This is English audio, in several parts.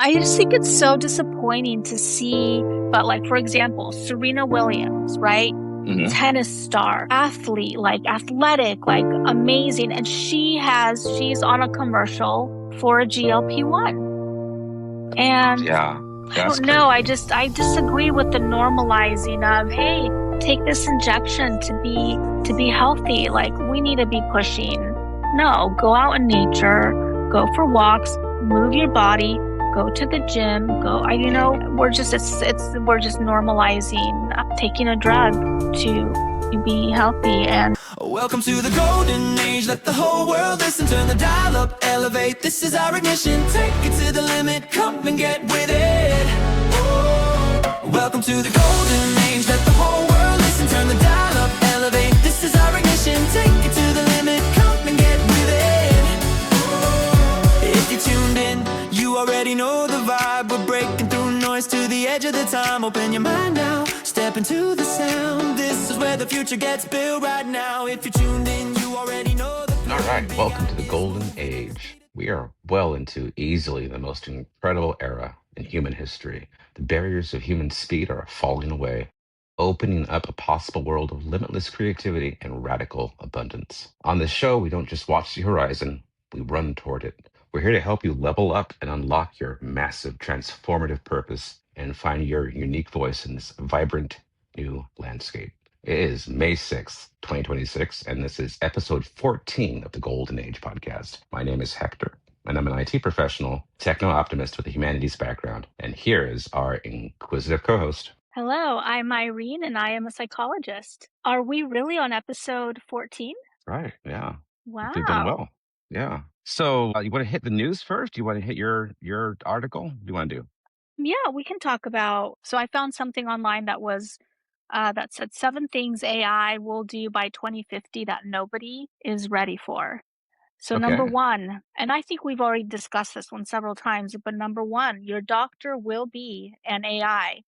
I just think it's so disappointing to see, but like, for example, Serena Williams, right? Hmm. Tennis star, athlete, like athletic, like amazing. And she's on a commercial for a GLP-1. And Yeah, I that's don't know, crazy. I disagree with the normalizing of, hey, take this injection to be healthy. Like we need to be pushing. No, go out in nature, go for walks, move your body, go to the gym, we're just we're just normalizing taking a drug to be healthy. And Welcome to the golden age. Let the whole world listen. Turn the dial up, elevate. This is our ignition. Take it to the limit. Come and get with it. Oh, welcome to the golden age. Let the whole world listen. Turn the dial up, elevate. This is our ignition. Take it to the limit. Come and get with it. Oh, if you're tuned in, you already know the vibe. We're breaking through noise to the edge of the time. Open your mind now. Step into the sound. This is where the future gets built right now. If you're tuned in, you already know the All plan. right, welcome to the Golden Age. We are well into easily the most incredible era in human history. The barriers of human speed are falling away, opening up a possible world of limitless creativity and radical abundance. On this show, we don't just watch the horizon, we run toward it. We're here to help you level up and unlock your massive transformative purpose and find your unique voice in this vibrant new landscape. It is May 6th, 2026, and this is episode 14 of the Golden Age podcast. My name is Hector, and I'm an IT professional, techno optimist with a humanities background. And here is our inquisitive co host. hello, I'm Irene and I am a psychologist. Are we really on episode 14? Right. Yeah. You've done Wow. well. Yeah. So you want to hit the news first? Do you want to hit your article? What do you want to do? Yeah, we can talk about. So I found something online that said 7 things AI will do by 2050 that nobody is ready for. So number Okay. one, and I think we've already discussed this one several times, but number one, your doctor will be an AI.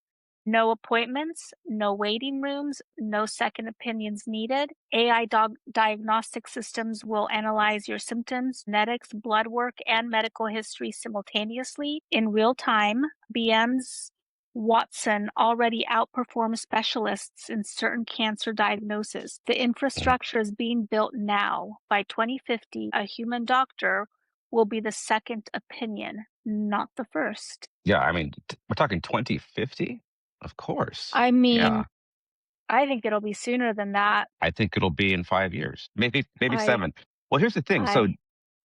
No appointments, no waiting rooms, no second opinions needed. AI diagnostic systems will analyze your symptoms, genetics, blood work, and medical history simultaneously in real time. BM's Watson already outperforms specialists in certain cancer diagnoses. The Mhm. infrastructure is being built now. By 2050, a human doctor will be the second opinion, not the first. Yeah. I mean, we're talking 2050? Of course. I mean, Yeah. I think it'll be sooner than that. I think it'll be in 5 years, maybe I seven. Well, here's the thing. So I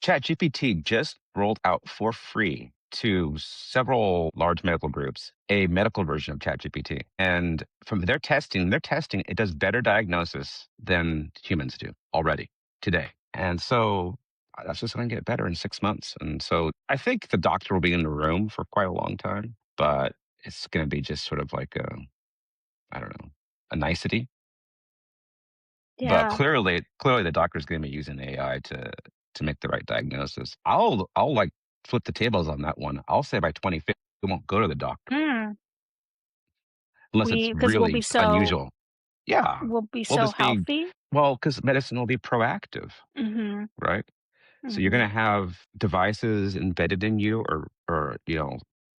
ChatGPT just rolled out for free to several large medical groups a medical version of ChatGPT. And from their testing, it does better diagnosis than humans do already today. And so that's just going to get better in 6 months. And so I think the doctor will be in the room for quite a long time, but it's going to be just sort of like I don't know, a nicety. But yeah. clearly the doctor's gonna be using AI to make the right diagnosis. I'll, like, flip the tables on that one. I'll say by 2050, we won't go to the doctor Mm. unless it's We because really unusual. Yeah. we'll be We'll so just be healthy. because medicine will be proactive, Mhm. right? So you're Mhm. gonna have devices embedded in you or,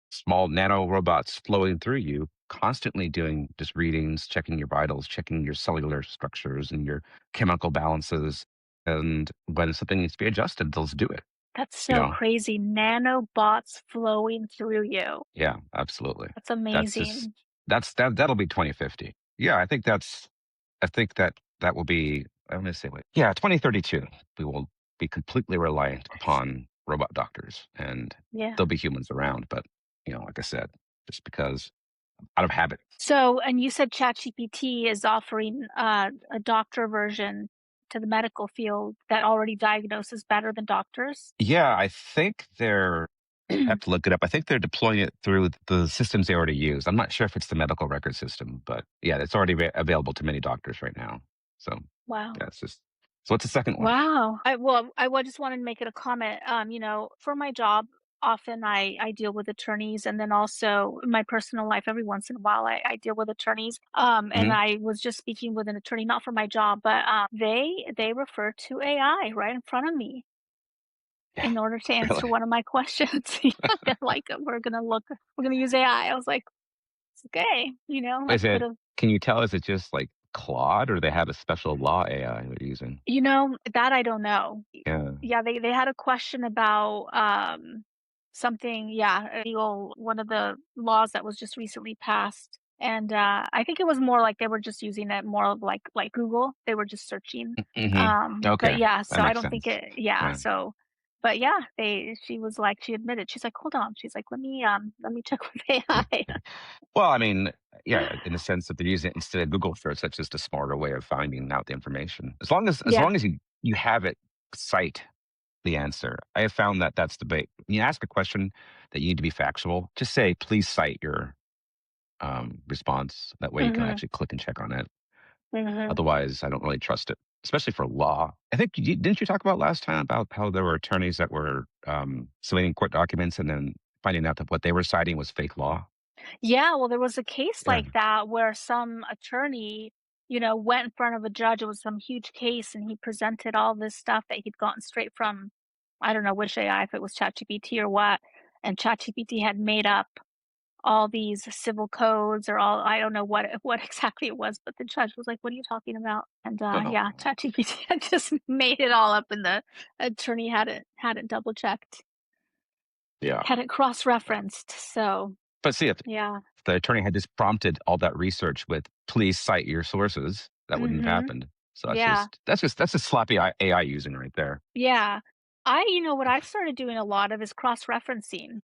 small nano robots flowing through you, constantly doing just readings, checking your vitals, checking your cellular structures and your chemical balances. And when something needs to be adjusted, they'll just do it, That's you so know? crazy. Nanobots flowing through you. Yeah, absolutely. That's That's just amazing. that'll be 2050. Yeah, I think that will be, I'm gonna say, wait, yeah, 2032, we will be completely reliant upon robot doctors and Yeah. there'll be humans around, but like I said, just because out of habit. So, and you said ChatGPT is offering a doctor version to the medical field that already diagnoses better than doctors. Yeah, I think I have to look it up. I think they're deploying it through the systems they already use. I'm not sure if it's the medical record system, but yeah, it's already available to many doctors right now. So Wow. yeah, it's just, so what's the second one? Wow. Just wanted to make it a comment. For my job, often I deal with attorneys, and then also in my personal life, every once in a while, I deal with attorneys. And Hmm. I was just speaking with an attorney, not for my job, but they refer to AI right in front of me. Yeah, in order to really. answer one of my questions. Yeah, they're like, we're gonna use AI." I was like, "It's okay," I Is could it? have. Can you tell? Is it just like Claude, or they have a special law AI they're using? That I don't know. Yeah. Yeah, they had a question about, something, yeah, illegal, one of the laws that was just recently passed, and, I think it was more like they were just using it more of like Google, they were just searching, Hmm. but Okay, yeah, that so I makes don't think sense. it, yeah, Yeah. so but yeah, she admitted, she's like, "Hold on," she's like, let me check with AI." Well, I mean, yeah, in the sense that they're using it instead of Google search, that's just a smarter way of finding out the information. As Yeah, long as you have it cite the answer. I have found that that's the bait. When you ask a question that you need to be factual, just say, please cite your response. That way you can mhm, actually click and check on it. mhm. Otherwise, I don't really trust it, especially for law. I think didn't you talk about last time about how there were attorneys that were submitting court documents and then finding out that what they were citing was fake law? Yeah, well, there was a case Yeah. like that where some attorney, went in front of a judge. It was some huge case, and he presented all this stuff that he'd gotten straight from, I don't know which AI, if it was ChatGPT or what. And ChatGPT had made up all these civil codes or all, I don't know what exactly it was, but the judge was like, "What are you talking about?" And yeah, Oh, ChatGPT had just made it all up, and the attorney had it double checked, yeah. had it cross Yeah. referenced. So But see, if yeah. the attorney had just prompted all that research with "please cite your sources," that wouldn't have Mhm. happened. So Yeah. that's just sloppy AI using right there. Yeah. What I've started doing a lot of is cross-referencing.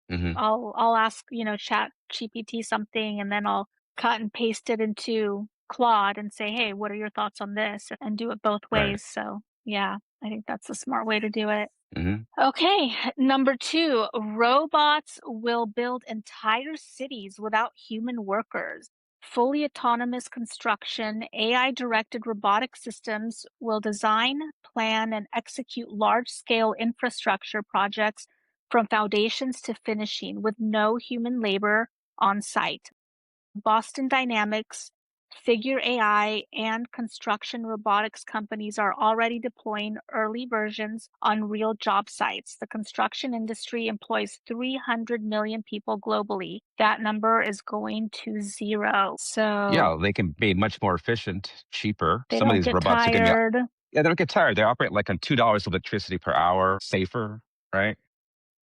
Hmm. I'll ask, Chat GPT something, and then I'll cut and paste it into Claude and say, "Hey, what are your thoughts on this?" And do it both Right. ways. So, yeah, I think that's a smart way to do it. Hmm. Okay, number 2, robots will build entire cities without human workers. Fully autonomous construction, AI-directed robotic systems will design, plan, and execute large-scale infrastructure projects from foundations to finishing with no human labor on site. Boston Dynamics, Figure AI, and construction robotics companies are already deploying early versions on real job sites. The construction industry employs 300 million people globally. That number is going to zero. So Yeah, they can be much more efficient, cheaper. they Some of don't these get robots are going to be, tired. yeah, they don't get tired. They operate like on $2 electricity per hour, safer, right?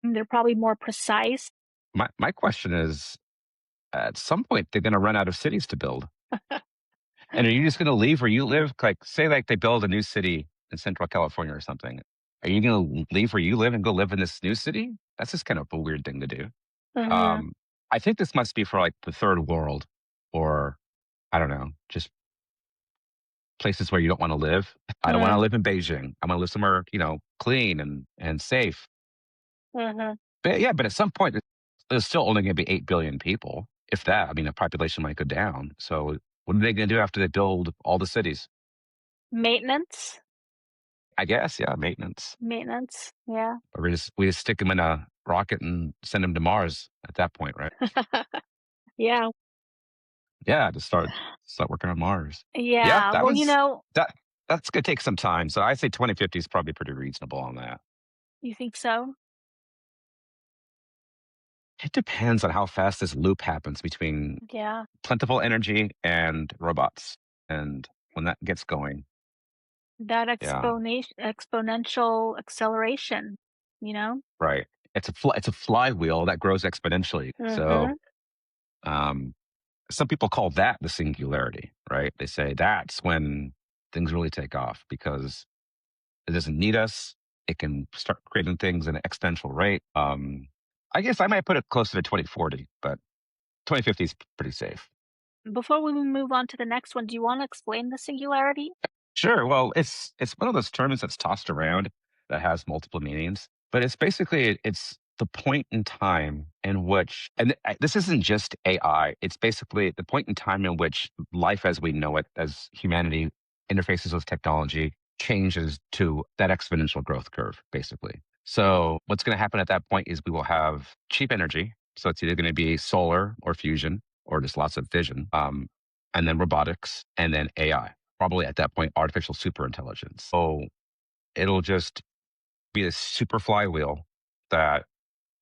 They're probably more precise. My question is, at some point, they're going to run out of cities to build. And are you just going to leave where you live? Like, say, like they build a new city in Central California or something. Are you going to leave where you live and go live in this new city? That's just kind of a weird thing to do. Mhm, Um, I think this must be for like the third world, or I don't know, just places where you don't want to live. I don't want to mhm, live in Beijing. I want to live somewhere, clean and safe. mhm. But yeah, but at some point, there's still only going to be 8 billion people, if that. I mean, the population might go down. So what are they going to do after they build all the cities? Maintenance, I guess, yeah, maintenance. maintenance, yeah. Or we just stick them in a rocket and send them to Mars at that point, right? Yeah, Yeah, to start working on Mars. Yeah, yeah. that Well, was that. That's going to take some time. So I say 2050 is probably pretty reasonable on that. you think so? It depends on how fast this loop happens between Yeah. plentiful energy and robots, and when that gets going. That Yeah, exponential acceleration, you know? right. It's a flywheel that grows exponentially. So Mhm, um, some people call that the singularity, right? They say that's when things really take off because it doesn't need us. It can start creating things at an exponential rate. I guess I might put it closer to 2040, but 2050 is pretty safe. before we move on to the next one, do you wanna explain the singularity? Sure. Well, it's one of those terms that's tossed around that has multiple meanings, but it's basically it's the point in time in which, and this isn't just AI. It's basically the point in time in which life, as we know it, as humanity interfaces with technology, changes to that exponential growth curve. Basically, so what's going to happen at that point is we will have cheap energy. So it's either going to be solar or fusion or just lots of fission, and then robotics, and then AI probably at that point artificial superintelligence. So it'll just be a super flywheel that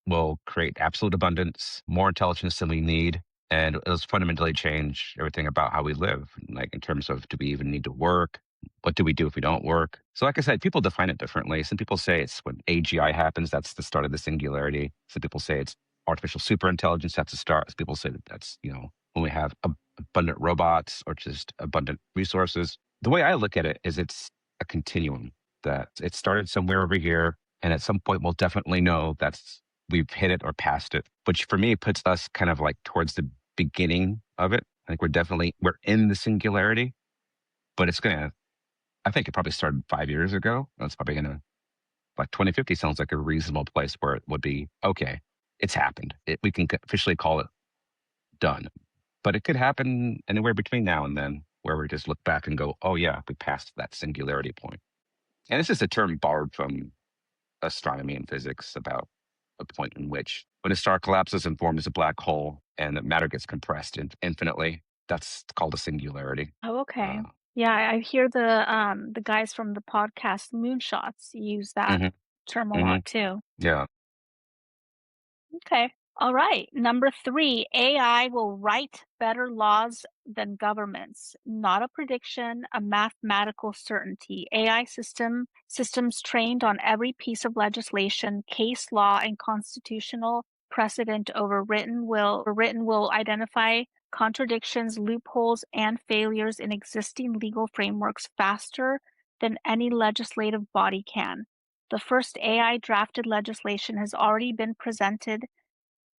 will create absolute abundance, more intelligence than we need. And it'll fundamentally change everything about how we live, like in terms of do we even need to work? What do we do if we don't work? So, like I said, people define it differently. Some people say it's when AGI happens, that's the start of the singularity. Some people say it's artificial superintelligence, that's the start. Some people say that that's, when we have abundant robots or just abundant resources. The way I look at it is it's a continuum that it started somewhere over here. And at some point, we'll definitely know that's we've hit it or passed it, which for me puts us kind of like towards the beginning of it. I think we're in the singularity, but I think it probably started 5 years ago. It's probably gonna, like 2050 sounds like a reasonable place where it would be, okay, it's happened. We can officially call it done, but it could happen anywhere between now and then where we just look back and go, oh yeah, we passed that singularity point. And it's just a term borrowed from astronomy and physics about a point in which when a star collapses and forms a black hole and the matter gets compressed infinitely, that's called a singularity. Oh, okay. Uh, Yeah, I hear the guys from the podcast Moonshots use that hmm term a hmm lot too. Yeah. Okay. All right. Number three, AI will write better laws than governments. Not a prediction, a mathematical certainty. Systems trained on every piece of legislation, case law, and constitutional precedent overwritten will identify contradictions, loopholes, and failures in existing legal frameworks faster than any legislative body can. The first AI drafted legislation has already been presented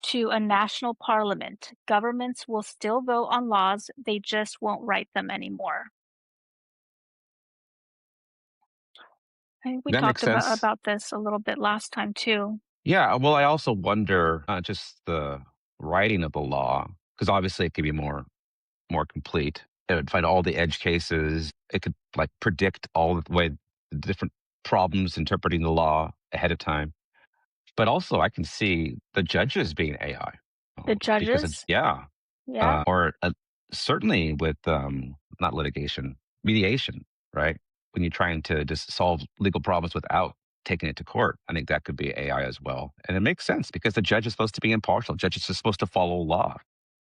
to a national parliament. Governments will still vote on laws, they just won't write them anymore. I think we That makes talked about sense. about this a little bit last time too. Yeah. Well, I also wonder just the writing of the law, because obviously it could be more complete. It would find all the edge cases. It could like predict all the way the different problems interpreting the law ahead of time. But also, I can see the judges being AI The because, judges, yeah, yeah. or certainly with not litigation, mediation, right? When you're trying to just solve legal problems without taking it to court, I think that could be AI as well. And it makes sense because the judge is supposed to be impartial. Judges are supposed to follow law.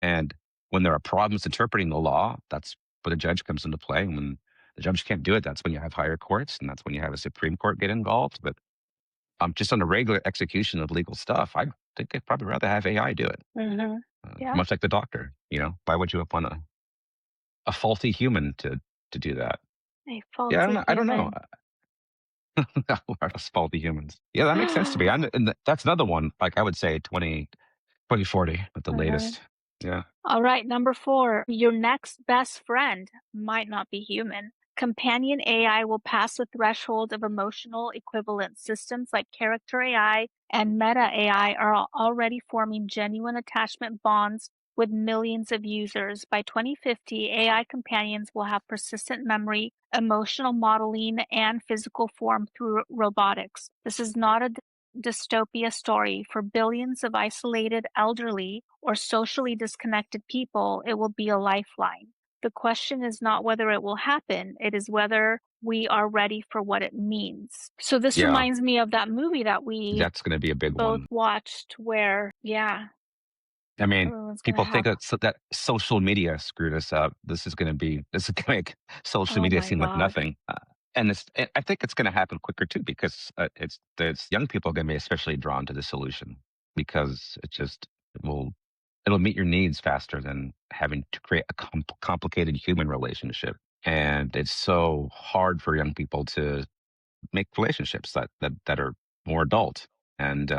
And when there are problems interpreting the law, that's where the judge comes into play. And when the judge can't do it, that's when you have higher courts, and that's when you have a Supreme Court get involved. But just on the regular execution of legal stuff, I think I'd probably rather have AI do it. Hmm. Yeah. Much like the doctor, why would you want a faulty human to do that? A Yeah, faulty I don't know. human. Us faulty humans. Yeah, that makes sense to me. And that's another one. Like I would say 2040 at the Mhm. latest. Yeah. All right, number four, your next best friend might not be human. Companion AI will pass the threshold of emotional equivalence. Systems like Character AI and Meta AI are already forming genuine attachment bonds with millions of users. By 2050, AI companions will have persistent memory, emotional modeling, and physical form through robotics. This is not a dystopia story. For billions of isolated, elderly, or socially disconnected people, it will be a lifeline. The question is not whether it will happen, it is whether we are ready for what it means. So this Yeah. reminds me of that movie that we That's going to be a big both one. watched where, yeah, I mean, everyone's gonna people think have, that social media screwed us up. This is going to make social oh media my seem like God. nothing. I think it's going to happen quicker too because there's young people going to be especially drawn to the solution because it will it'll meet your needs faster than having to create a complicated human relationship. And it's so hard for young people to make relationships that are more adult and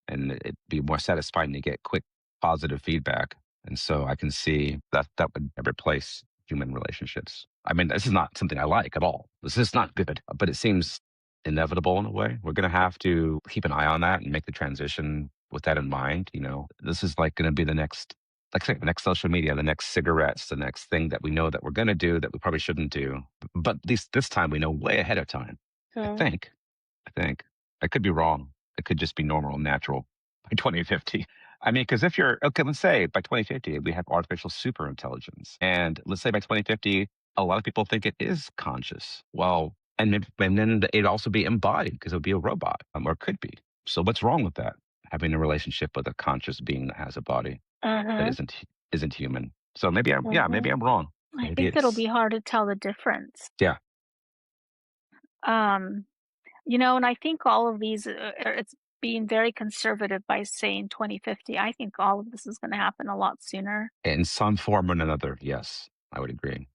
it'd be more satisfying to get quick positive feedback. And so I can see that would replace human relationships. I mean, this is not something I like at all. This is not good, but it seems inevitable in a way. We're going to have to keep an eye on that and make the transition with that in mind. This is like going to be the next, like I say, the next social media, the next cigarettes, the next thing that we know that we're going to do that we probably shouldn't do. But at least this time we know way ahead of time. I Hmm. think. I think. I could be wrong. It could just be normal and natural by 2050. I mean, because if you're, okay, let's say by 2050, we have artificial super intelligence. And let's say by 2050, a lot of people think it is conscious. Well, and then it'd also be embodied because it would be a robot, or could be. So what's wrong with that? Having a relationship with a conscious being that has a body that Mhm. isn't human. So maybe Mhm. I'm wrong. I Maybe think it'll it's be hard to tell the difference. yeah. Um, and I think all of these, it's being very conservative by saying 2050. I think all of this is going to happen a lot sooner. In some form or another, yes, I would agree.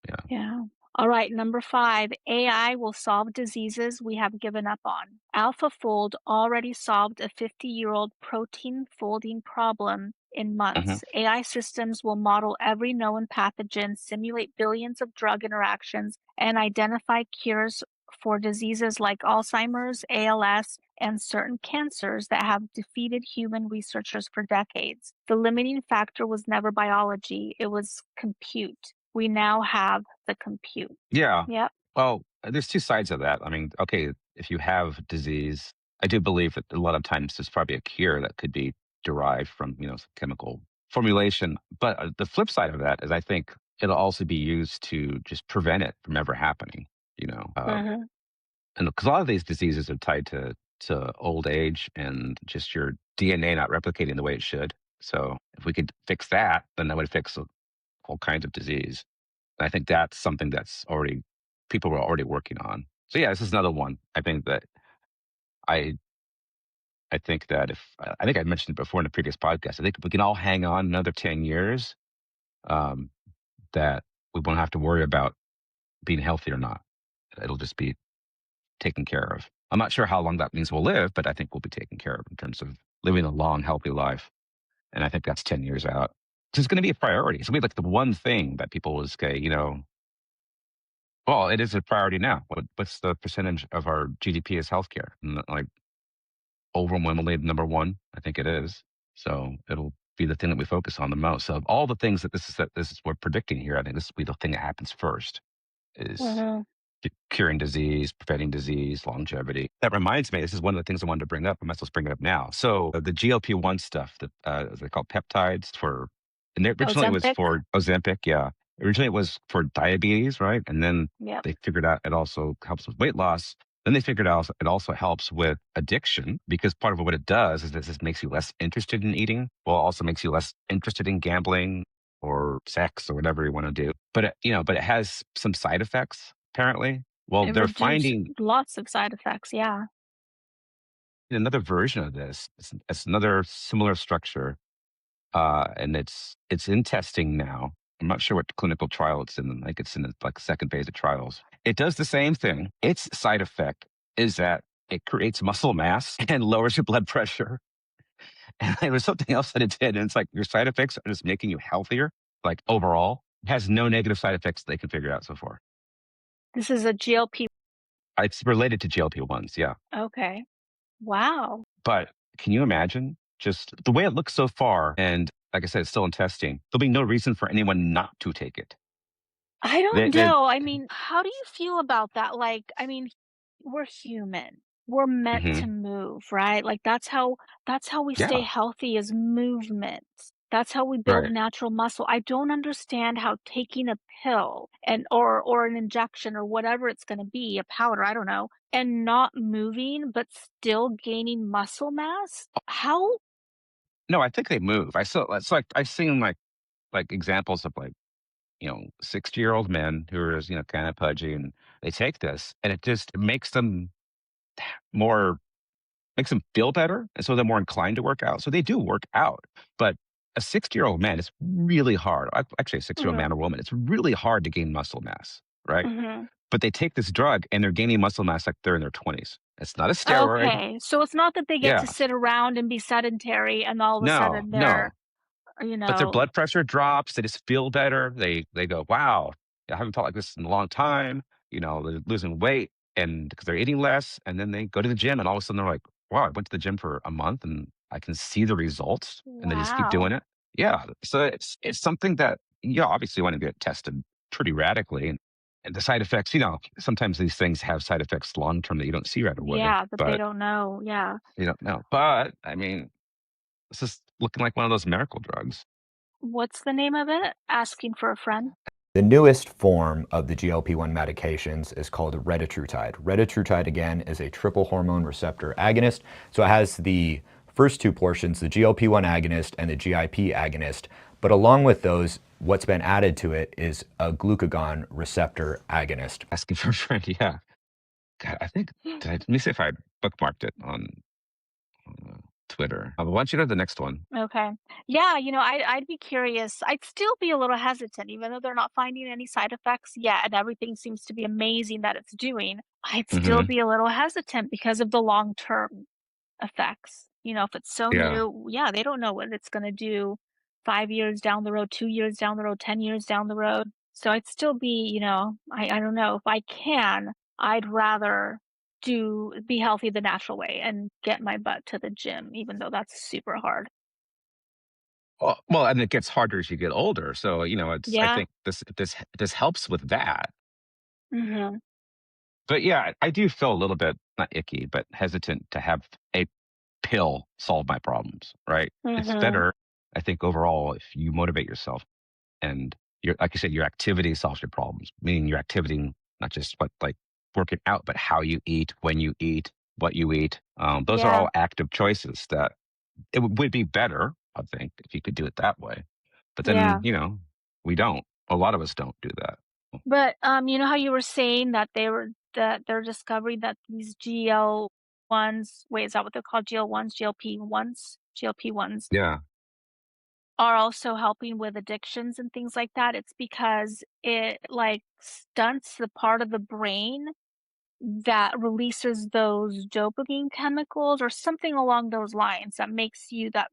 Yeah. Yeah. All right, number 5, AI will solve diseases we have given up on. AlphaFold already solved a 50-year-old protein folding problem in Hmm. months. AI systems will model every known pathogen, simulate billions of drug interactions, and identify cures for diseases like Alzheimer's, ALS, and certain cancers that have defeated human researchers for decades. The limiting factor was never biology, it was compute. We now have the compute. Yeah. Yep. Well, there's two sides of that. I mean, okay, if you have disease, I do believe that a lot of times there's probably a cure that could be derived from, some chemical formulation. But the flip side of that is I think it'll also be used to just prevent it from ever happening, you know. Mhm. And because a lot of these diseases are tied to old age and just your DNA not replicating the way it should. So if we could fix that, then that would fix all kinds of disease. And I think that's something that's already people were already working on. So yeah, this is another one. I I think that if I think I mentioned it before in the previous podcast. I think if we can all hang on another 10 years, um, that we won't have to worry about being healthy or not. It'll just be taken care of. I'm not sure how long that means we'll live, but I think we'll be taken care of in terms of living a long, healthy life. And I think that's 10 years out. So it's going to be a priority. It's going to be like the one thing that people will say, well, it is a priority now. What's the percentage of our GDP is healthcare? Like overwhelmingly number one, I think it is. So it'll be the thing that we focus on the most. So of all the things that this is we're predicting here, I think this will be the thing that happens first is Mhm. curing disease, preventing disease, longevity. That reminds me, this is one of the things I wanted to bring up. I might as well bring it up now. So the GLP-1 stuff that they're called peptides and originally it was Ozempic? for Ozempic. Yeah. Originally it was for diabetes, right? And then Yep. they figured out it also helps with weight loss. Then they figured out it also helps with addiction because part of what it does is this makes you less interested in eating, while also makes you less interested in gambling or sex or whatever you want to do. But it has some side effects apparently. Well, It they're reduced finding lots of side effects, yeah. another version of this. It's another similar structure, and it's in testing now. I'm not sure what clinical trial it's in. Like it's in the like second phase of trials. It does the same thing. Its side effect is that it creates muscle mass and lowers your blood pressure. And there was something else that it did, and it's like your side effects are just making you healthier, like overall. It has no negative side effects they can figure out so far. This is a GLP. It's related to GLP-1s, yeah. Okay. Wow. But can you imagine just the way it looks so far? And like I said, it's still in testing. There'll be no reason for anyone not to take it. I They, don't they, know. I mean, how do you feel about that? Like, I mean, we're human. We're meant to hmm move, right? Like that's how we stay yeah, healthy is movement. That's how we build right. natural muscle. I don't understand how taking a pill or an injection or whatever it's going to be, a powder, I don't know, and not moving but still gaining muscle mass. How? No, I think they move. I saw it's like I've seen like examples of like 60-year-old men who are kind of pudgy, and they take this, and it makes them more makes them feel better, and so they're more inclined to work out. So they do work out, but a 60-year-old man, it's really hard. Actually, a 60-year-old man Mhm. or woman, it's really hard to gain muscle mass, right? Mhm. But they take this drug and they're gaining muscle mass like they're in their 20s. It's not a steroid. Okay. So it's not that they get to Yeah. sit around and be sedentary and all of a No, sudden they're, no. But their you know. blood pressure drops. They just feel better. They go, wow, I haven't felt like this in a long time. They're losing weight and because they're eating less. And then they go to the gym and all of a sudden they're like, wow, I went to the gym for a month and I can see the results. And they just keep doing Wow. it. Yeah. So it's something that, obviously want to get tested pretty radically. And the side effects, sometimes these things have side effects long term that you don't see right away. Yeah, that they But don't know. Yeah. you don't know. But I mean, this is looking like one of those miracle drugs. What's the name of it? Asking for a friend? The newest form of the GLP-1 medications is called retatrutide. Retatrutide, again, is a triple hormone receptor agonist. So it has the first two portions, the GLP-1 agonist and the GIP agonist. But along with those, what's been added to it is a glucagon receptor agonist. Asking for a friend, yeah. God, I think, let me see if I bookmarked it on Twitter. But why don't you go to the next one? Okay. Yeah, I'd be curious. I'd still be a little hesitant, even though they're not finding any side effects yet, and everything seems to be amazing that it's doing. I'd still Hmm. be a little hesitant because of the long-term effects. If it's so Yeah. new, yeah, they don't know what it's gonna do 5 years down the road, 2 years down the road, 10 years down the road. So I'd still be, I don't know, if I can, I'd rather be healthy the natural way and get my butt to the gym, even though that's super hard. Well, and it gets harder as you get older. So, I Yeah. think this helps with that. Mhm. But yeah, I do feel a little bit not icky, but hesitant to have a pill solve my problems, right? It's Mhm. better, I think, overall if you motivate yourself and like you said, your activity solves your problems, meaning your activity, not just what like working out, but how you eat, when you eat, what you eat. Those are Yeah. all active choices that would be better, I think, if you could do it that way. But then, Yeah. we don't. A lot of us don't do that. But, you know how you were saying that they're discovering that these GL-1s, wait, is that what they're called? GL-1s? GLP-1s? GLP-1s Yeah. are also helping with addictions and things like that. It's because it, like, stunts the part of the brain that releases those dopamine chemicals or something along those lines that makes you that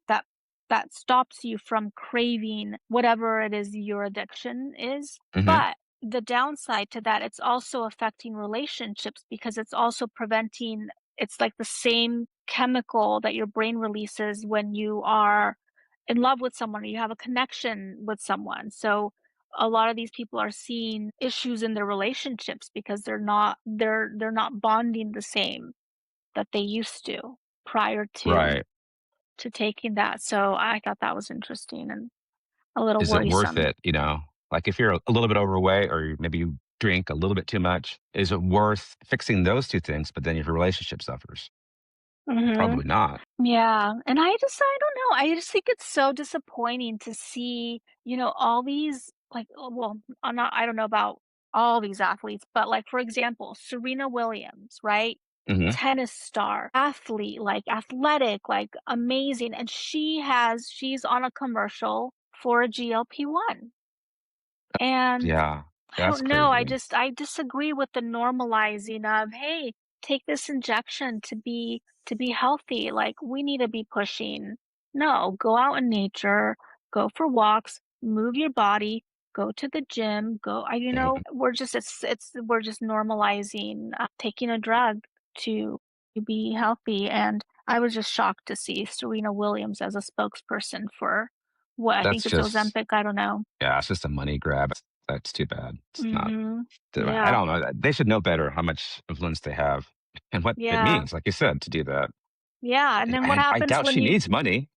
stops you from craving whatever it is your addiction is. Hmm. But the downside to that, it's also affecting relationships because it's also preventing it's like the same chemical that your brain releases when you are in love with someone or you have a connection with someone. So a lot of these people are seeing issues in their relationships because they're not bonding the same that they used to prior Right. to taking that. So I thought that was interesting and a little Is it worth worrisome. it? Like if you're a little bit overweight or maybe you drink a little bit too much, is it worth fixing those two things? But then if your relationship suffers, Mhm. probably not. Yeah, and I don't know, I just think it's so disappointing to see, all these, like, well, I don't know about all these athletes, but, like, for example, Serena Williams, right? Hmm. Tennis star, athlete, like, athletic, like, amazing, and she's on a commercial for a GLP-1, and Yeah, I that's don't know, crazy. I disagree with the normalizing of, "Hey, take this injection to be healthy," like, we need to be pushing, "No, go out in nature, go for walks, move your body, go to the gym, go," Mhm. we're just we're just normalizing, taking a drug to be healthy, and I was just shocked to see Serena Williams as a spokesperson for what, I think That's it's just, Ozempic, I don't know. yeah, it's just a money grab. That's too bad. It's not. Mhm. I Yeah. don't know. They should know better how much influence they have and what it Yeah. means, like you said, to do that. Yeah, and then what And I happens doubt when she you needs money.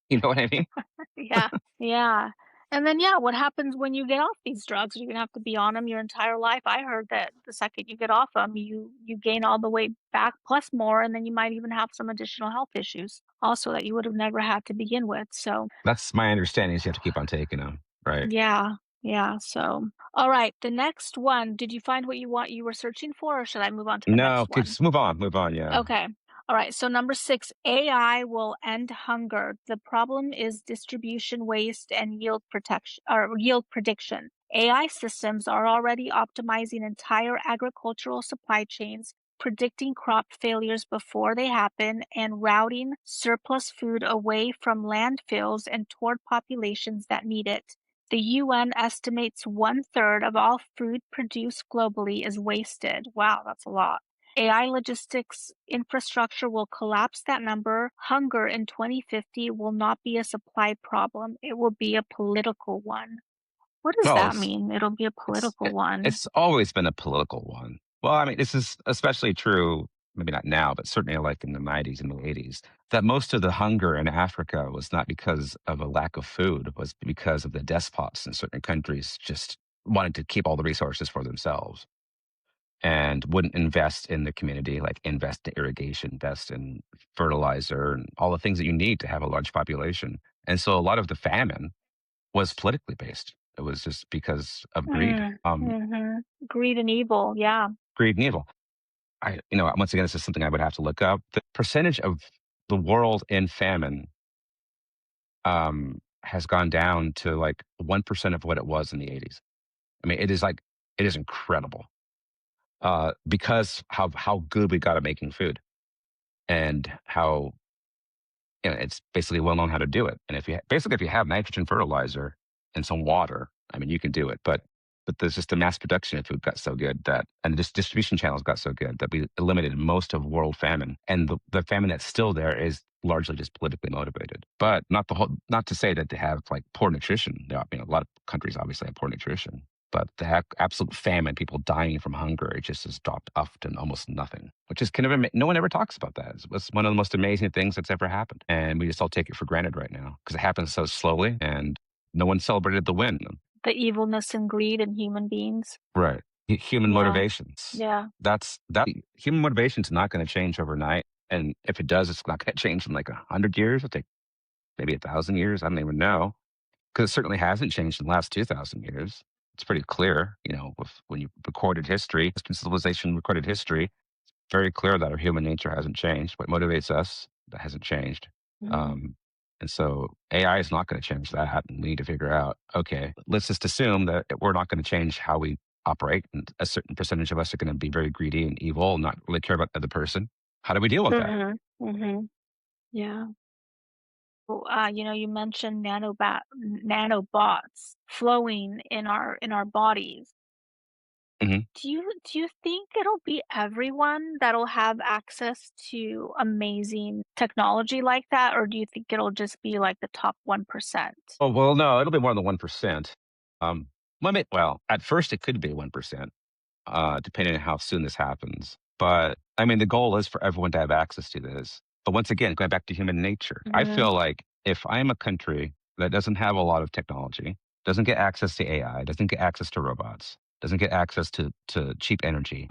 You know what I mean? yeah, yeah. And then, yeah, what happens when you get off these drugs? You're gonna have to be on them your entire life. I heard that the second you get off them, you gain all the weight back plus more, and then you might even have some additional health issues also that you would have never had to begin with. So, That's my understanding is you have to keep on taking them. Right. yeah, yeah, so all right, the next one, did you find what you were searching for, or should I move on to the No, next one? just move on. Move on. Yeah. Okay. All right. So number 6, AI will end hunger. The problem is distribution waste and yield protection or yield prediction. AI systems are already optimizing entire agricultural supply chains, predicting crop failures before they happen, and routing surplus food away from landfills and toward populations that need it. The UN estimates one third of all food produced globally is wasted. Wow, that's a lot. AI logistics infrastructure will collapse that number. Hunger in 2050 will not be a supply problem. It will be a political one. What does Well, that mean? It'll be a political one. it's always been a political one. Well, I mean, this is especially true, maybe not now, but certainly like in the 90s and the 80s, that most of the hunger in Africa was not because of a lack of food, it was because of the despots in certain countries just wanted to keep all the resources for themselves and wouldn't invest in the community, like invest in irrigation, invest in fertilizer, and all the things that you need to have a large population. And so a lot of the famine was politically based. It was just because of greed, Greed and evil. Yeah. greed and evil. Once again, this is something I would have to look up. The percentage of the world in famine has gone down to like 1% of what it was in the 80s. I mean, it is incredible because how good we got at making food and how it's basically well known how to do it. And if you have nitrogen fertilizer and some water, I mean, you can do it. But there's just the mass production of food got so good and the distribution channels got so good that we eliminated most of world famine. And the famine that's still there is largely just politically motivated. But not to say that they have like poor nutrition. A lot of countries obviously have poor nutrition. But the absolute famine, people dying from hunger, it just has dropped off to almost nothing, which is kind of no one ever talks about that. It's one of the most amazing things that's ever happened. And we just all take it for granted right now because it happens so slowly and no one celebrated the win. The evilness and greed in human beings. Right. Human Yeah. motivations. Yeah. Human motivation's not going to change overnight. And if it does, it's not going to change in like 100 years. It'll take maybe 1,000 years. I don't even know. Because it certainly hasn't changed in the last 2,000 years. It's pretty clear, when you recorded history, Western civilization recorded history, it's very clear that our human nature hasn't changed. What motivates us, that hasn't changed. And so AI is not going to change that. And we need to figure out, okay, let's just assume that we're not going to change how we operate. And a certain percentage of us are going to be very greedy and evil and not really care about the other person. How do we deal with that? Yeah. Well, you mentioned nanobots flowing in our bodies. hmm Do you think it'll be everyone that'll have access to amazing technology like that, or do you think it'll just be like the top 1%? Oh, well, no, it'll be more than 1%. Um, well, at first it could be 1%. Depending on how soon this happens. But I mean, the goal is for everyone to have access to this. But once again, going back to human nature, I feel like if I'm a country that doesn't have a lot of technology, doesn't get access to AI, doesn't get access to robots, doesn't get access to cheap energy,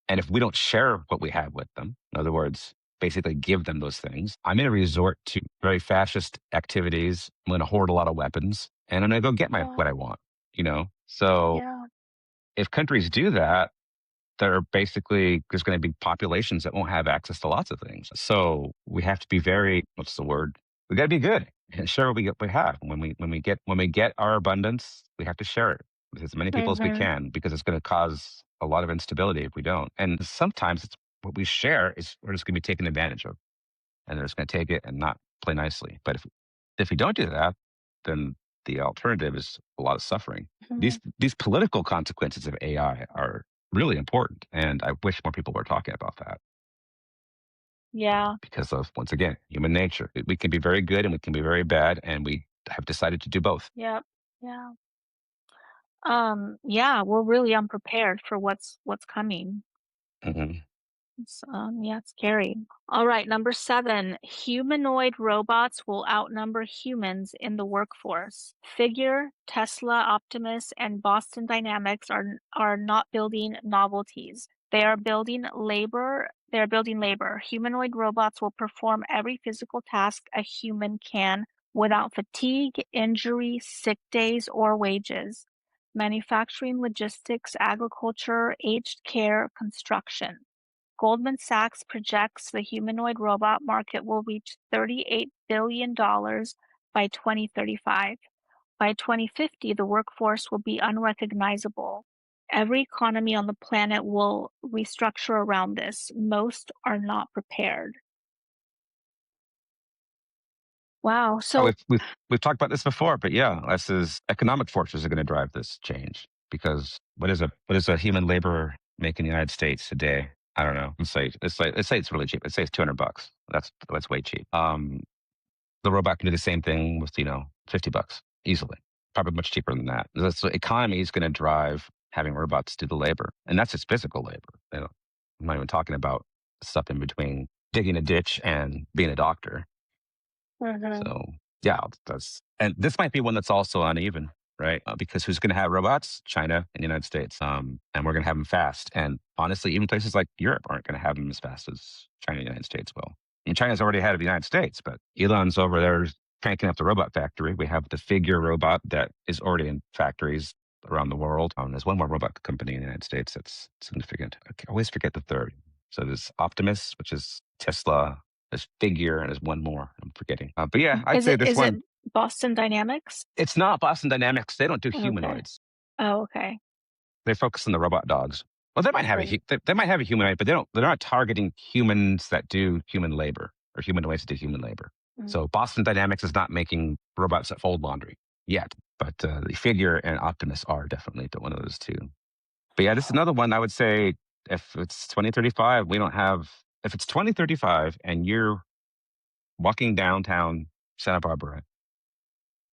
and if we don't share what we have with them, in other words, basically give them those things, I'm going to resort to very fascist activities. I'm going to hoard a lot of weapons, and I'm going to go get Yeah. what I want. So Yeah. if countries do that, there's going to be populations that won't have access to lots of things. So we have to be what's the word? We got to be good and share what we have. When we get our abundance, we have to share it with as many people as we can because it's going to cause a lot of instability if we don't. And sometimes it's what we share is we're just going to be taken advantage of, and they're just going to take it and not play nicely. But if we don't do that, then the alternative is a lot of suffering. These political consequences of AI are really important, and I wish more people were talking about that Yeah. because of, once again, human nature. We can be very good and we can be very bad, and we have decided to do both. Yep. Yeah. Yeah, we're really unprepared for what's coming. hmm Yeah, it's scary. All right, number 7, humanoid robots will outnumber humans in the workforce. Figure, Tesla, Optimus, and Boston Dynamics are not building novelties. They are building labor. They are building labor. Humanoid robots will perform every physical task a human can without fatigue, injury, sick days, or wages. Manufacturing, logistics, agriculture, aged care, construction. Goldman Sachs projects the humanoid robot market will reach $38 billion by 2035. By 2050, the workforce will be unrecognizable. Every economy on the planet will restructure around this. Most are not prepared. Wow. So, we've talked about this before, but yeah, this is economic forces are going to drive this change because what does a human laborer make in the United States a day? I don't know. Let's say it's really cheap. Let's say it's $200. That's way cheap. The robot can do the same thing with $50 easily. Probably much cheaper than that. So economy is going to drive having robots do the labor, and that's just physical labor. I'm not even talking about stuff in between digging a ditch and being a doctor. mhm, So yeah, and this might be one that's also uneven. right? Because who's going to have robots? China and the United States. And we're going to have them fast. And honestly, even places like Europe aren't going to have them as fast as China and the United States will. And China's already ahead of the United States, but Elon's over there cranking up the robot factory. We have the Figure robot that is already in factories around the world. There's one more robot company in the United States that's significant. I always forget the third. So there's Optimus, which is Tesla. There's Figure, and there's one more I'm forgetting. But yeah, I'd Is say it this is it one. Boston Dynamics? It's not Boston Dynamics. They don't do Okay. humanoids. Oh, okay. They focus on the robot dogs. Well, they might have Right. they might have a humanoid, but they don't. They're not targeting humans that do human labor or humanoids that do human labor. Mm. So Boston Dynamics is not making robots that fold laundry yet, but the Figure and Optimus are definitely one of those two. But yeah, this is another one I would say if it's 2035, we don't have. If it's 2035 and you're walking downtown Santa Barbara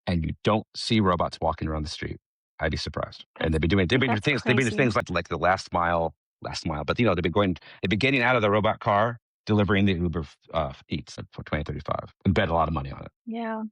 and you don't see robots walking around the street, I'd be surprised. And That's they've been doing that's things, they've been doing crazy. things like the last mile. But they've been getting out of the robot car, delivering the Uber Eats for 2035, and bet a lot of money on it. Yeah.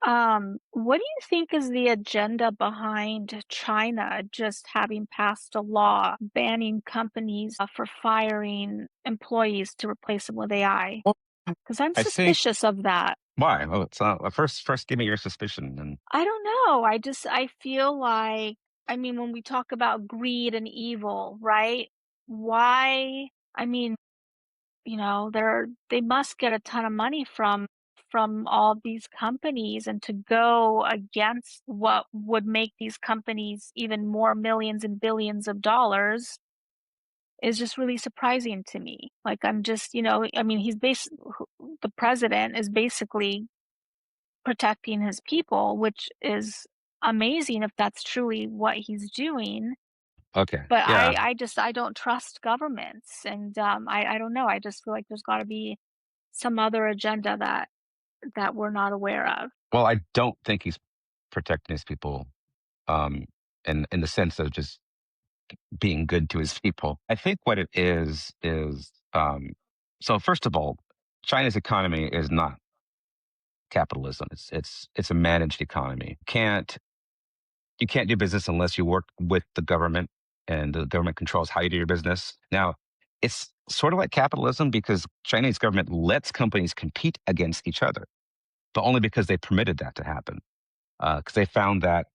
What do you think is the agenda behind China just having passed a law banning companies for firing employees to replace them with AI? Well, Because I'm I think suspicious of that. why? Well, it's first give me your suspicion. And I don't know. I feel like, I mean, when we talk about greed and evil, right? Why? I mean, they must get a ton of money from all these companies, and to go against what would make these companies even more millions and billions of dollars is just really surprising to me. Like, I'm just, I mean, the president is basically protecting his people, which is amazing if that's truly what he's doing. okay, But yeah. I don't trust governments, and I don't know. I just feel like there's got to be some other agenda that we're not aware of. Well, I don't think he's protecting his people, um, in the sense of just being good to his people. I think what it is so first of all, China's economy is not capitalism. It's a managed economy. You can't do business unless you work with the government, and the government controls how you do your business. Now, it's sort of like capitalism because Chinese government lets companies compete against each other, but only because they permitted that to happen. Because they found that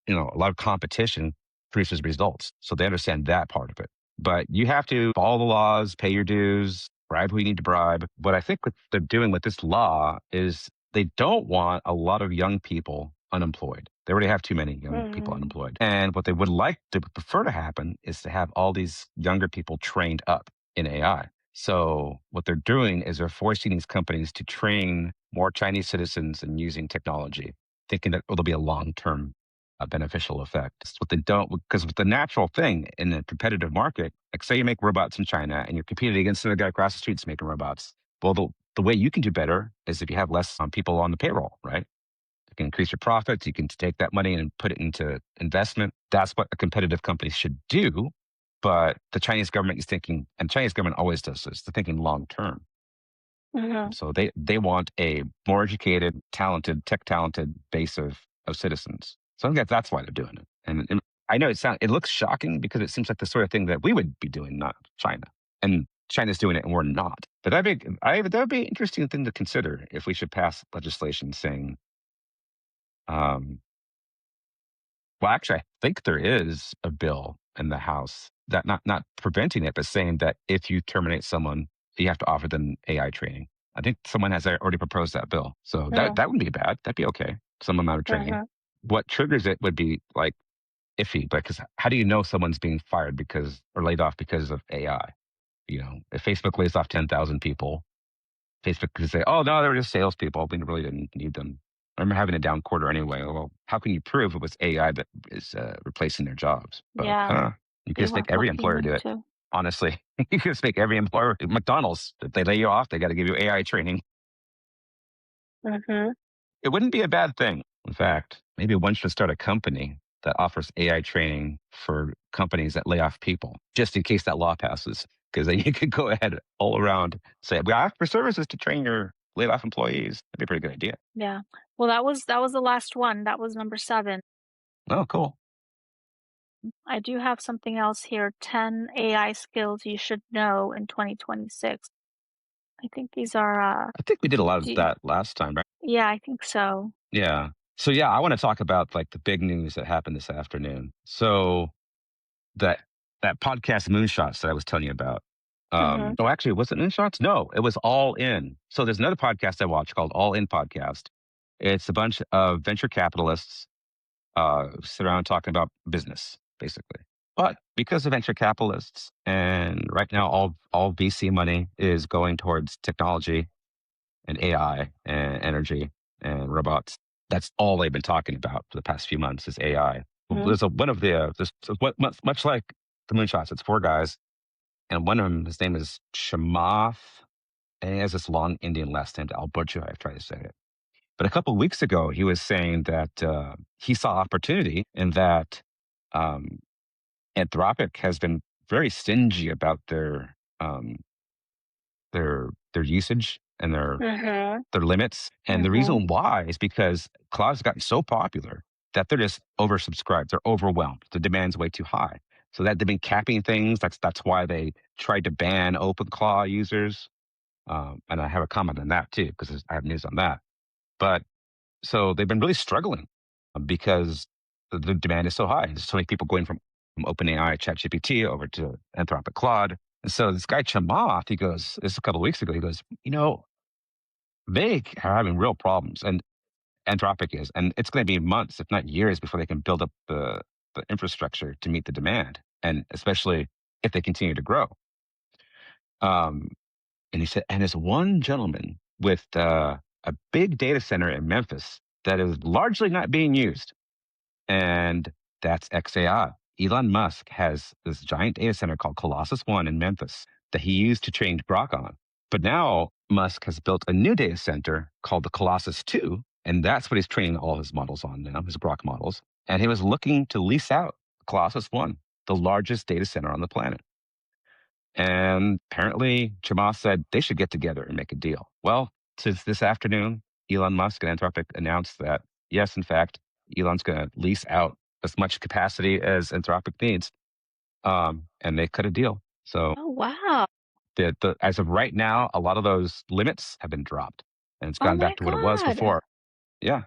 a lot of competition produces results, so they understand that part of it. But you have to follow the laws, pay your dues, bribe who you need to bribe. What I think what they're doing with this law is they don't want a lot of young people unemployed. They already have too many young people Mhm. unemployed. And what they would like to prefer to happen is to have all these younger people trained up in AI. So what they're doing is they're forcing these companies to train more Chinese citizens in using technology, thinking that there'll be a long-term beneficial effect. It's what they don't, because with the natural thing in a competitive market, like say you make robots in China and you're competing against another guy across the street that's making robots. Well, the way you can do better is if you have less people on the payroll, right? You can increase your profits. You can take that money and put it into investment. That's what a competitive company should do. But the Chinese government is thinking, and the Chinese government always does this, they're thinking long term. Mhm. So they want a more educated, talented, tech talented base of citizens. So I think that's why they're doing it. And I know it looks shocking because it seems like the sort of thing that we would be doing, not China. And China's doing it and we're not. But that would be an interesting thing to consider if we should pass legislation saying, um, well, actually, I think there is a bill in the House that not preventing it, but saying that if you terminate someone, you have to offer them AI training. I think someone has already proposed that bill, so Mm. that wouldn't be bad. That'd be okay. Some amount of training. Mhm. What triggers it would be like iffy, because how do you know someone's being fired because or laid off because of AI? If Facebook lays off 10,000 people, Facebook could say, "Oh no, they were just salespeople. We really didn't need them." I remember having a down quarter anyway. Well, how can you prove it was AI that is replacing their jobs? But Yeah, you can they just make weren't every looking employer do it. into. Honestly, you can just make every employer. McDonald's, if they lay you off, they got to give you AI training. Mhm. It wouldn't be a bad thing. In fact, maybe one should start a company that offers AI training for companies that lay off people, just in case that law passes. Because then you could go ahead all around say, we offer services to train your laid off employees. That'd be a pretty good idea. Yeah. Well, that was the last one. That was number 7. Oh, cool. I do have something else here, 10 AI skills you should know in 2026. I think these are, I think we did a lot of do that last time, right? yeah, I think so. Yeah. So yeah, I want to talk about like the big news that happened this afternoon. So that that podcast Moonshots that I was telling you about. Mhm, Oh, actually, was it Moonshots? No, it was All In. So there's another podcast I watch called All In Podcast. It's a bunch of venture capitalists sit around talking about business, basically. But because of venture capitalists, and right now all VC money is going towards technology and AI and energy and robots. That's all they've been talking about for the past few months is AI. mhm, There's one of the there's what much like the moonshots. It's four guys, and one of them, his name is Shamath, and he has this long Indian last name. I'll butcher. I try to say it. But a couple of weeks ago, he was saying that he saw opportunity in that um, Anthropic has been very stingy about their usage and mhm, their limits. And the mhm. reason why is because cloud's gotten so popular that they're just oversubscribed. They're overwhelmed. The demand's way too high. So that they've been capping things. That's why they tried to ban OpenClaw users. And I have a comment on that too, because I have news on that. But so they've been really struggling because the demand is so high. There's so many people going from OpenAI, ChatGPT over to Anthropic Claude. And so this guy Chamath, he goes, this is a couple of weeks ago, he goes, they are having real problems, and Anthropic is, and it's going to be months, if not years, before they can build up the infrastructure to meet the demand, and especially if they continue to grow. Um, and he said, and there's one gentleman with a big data center in Memphis that is largely not being used, and that's XAI. Elon Musk has this giant data center called Colossus One in Memphis that he used to train Grok on. But now Musk has built a new data center called the Colossus 2, and that's what he's training all his models on now, his Grok models. And he was looking to lease out Colossus 1, the largest data center on the planet. And apparently, Chamath said they should get together and make a deal. Well, since this afternoon, Elon Musk and Anthropic announced that, yes, in fact, Elon's going to lease out as much capacity as Anthropic needs. And they cut a deal. So Oh, wow. as of right now, a lot of those limits have been dropped and it's Oh gone my back to what it was god. before. Yeah.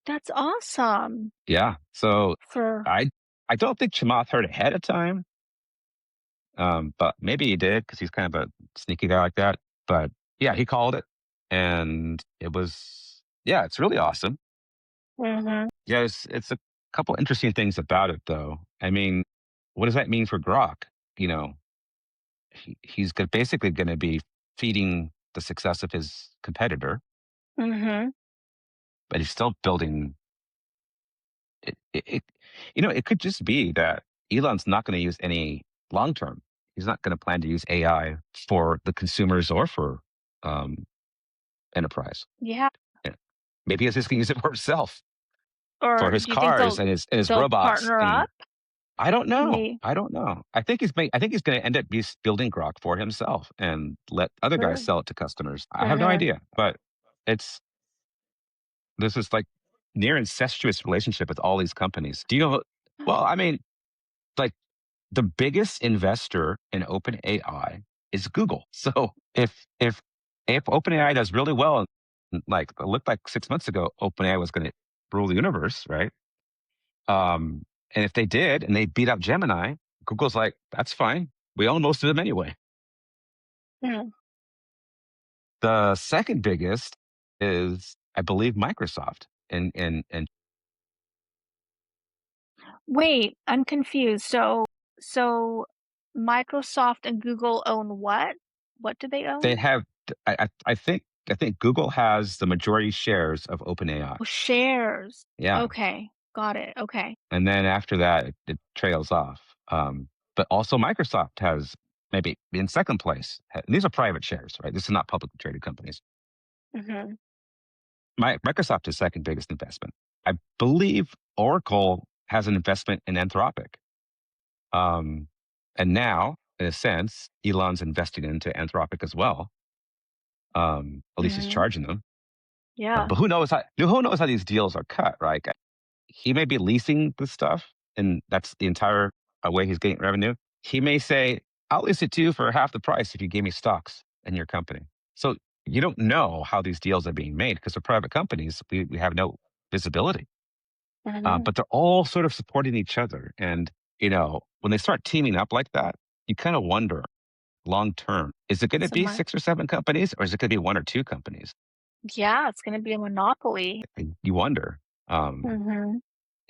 That's awesome Yeah. So for I, I don't think Chamath heard ahead of time. But maybe he did because he's kind of a sneaky guy like that. But yeah, he called it, and it was yeah, it's really awesome. mhm, Yeah, it's a couple interesting things about it though. I mean, what does that mean for Grok? You know, basically going to be feeding the success of his competitor, mhm. but he's still building it. It could just be that Elon's not going to use any long term. He's not going to plan to use AI for the consumers or for um, enterprise. Yeah. Yeah. Maybe he's just going to use it for himself, for Or his do you think cars and his they'll robots. partner And up? I don't know. Me I don't know. I think he's going to end up building Grok for himself and let other guys for sell it to customers. I have no mhm. idea, but it's there's this like near incestuous relationship with all these companies. Do you know? Well, I mean, like the biggest investor in OpenAI is Google. So if OpenAI does really well, like it looked like 6 months ago, OpenAI was going to rule the universe, right? And if they did, and they beat up Gemini, Google's like, that's fine. We own most of them anyway. Mm. The second biggest is, I believe, Microsoft, and Wait, I'm confused. So Microsoft and Google own what? What do they they own? have. I think Google has the majority shares of OpenAI. Oh, shares. Yeah, Okay, got it. Okay. and then after that, it trails off. But also, Microsoft has maybe in second place. These are private shares, right? This is not publicly traded companies. Mhm. Microsoft is second biggest investment. I believe Oracle has an investment in Anthropic. Um, and now, in a sense, Elon's investing into Anthropic as well. At least he's Mhm. charging them. Yeah. But who knows how these deals are cut, right? he may be leasing the stuff, and that's the entire way he's getting revenue. He may say, I'll lease it to you for half the price if you gave me stocks in your company. So you don't know how these deals are being made because they're private companies. We have no visibility. Mhm. But they're all sort of supporting each other. And, when they start teaming up like that, you kind of wonder long term, is it going to So be my 6 or 7 companies or is it going to be 1 or 2 companies? Yeah, it's gonna be a monopoly. And you wonder, Mhm.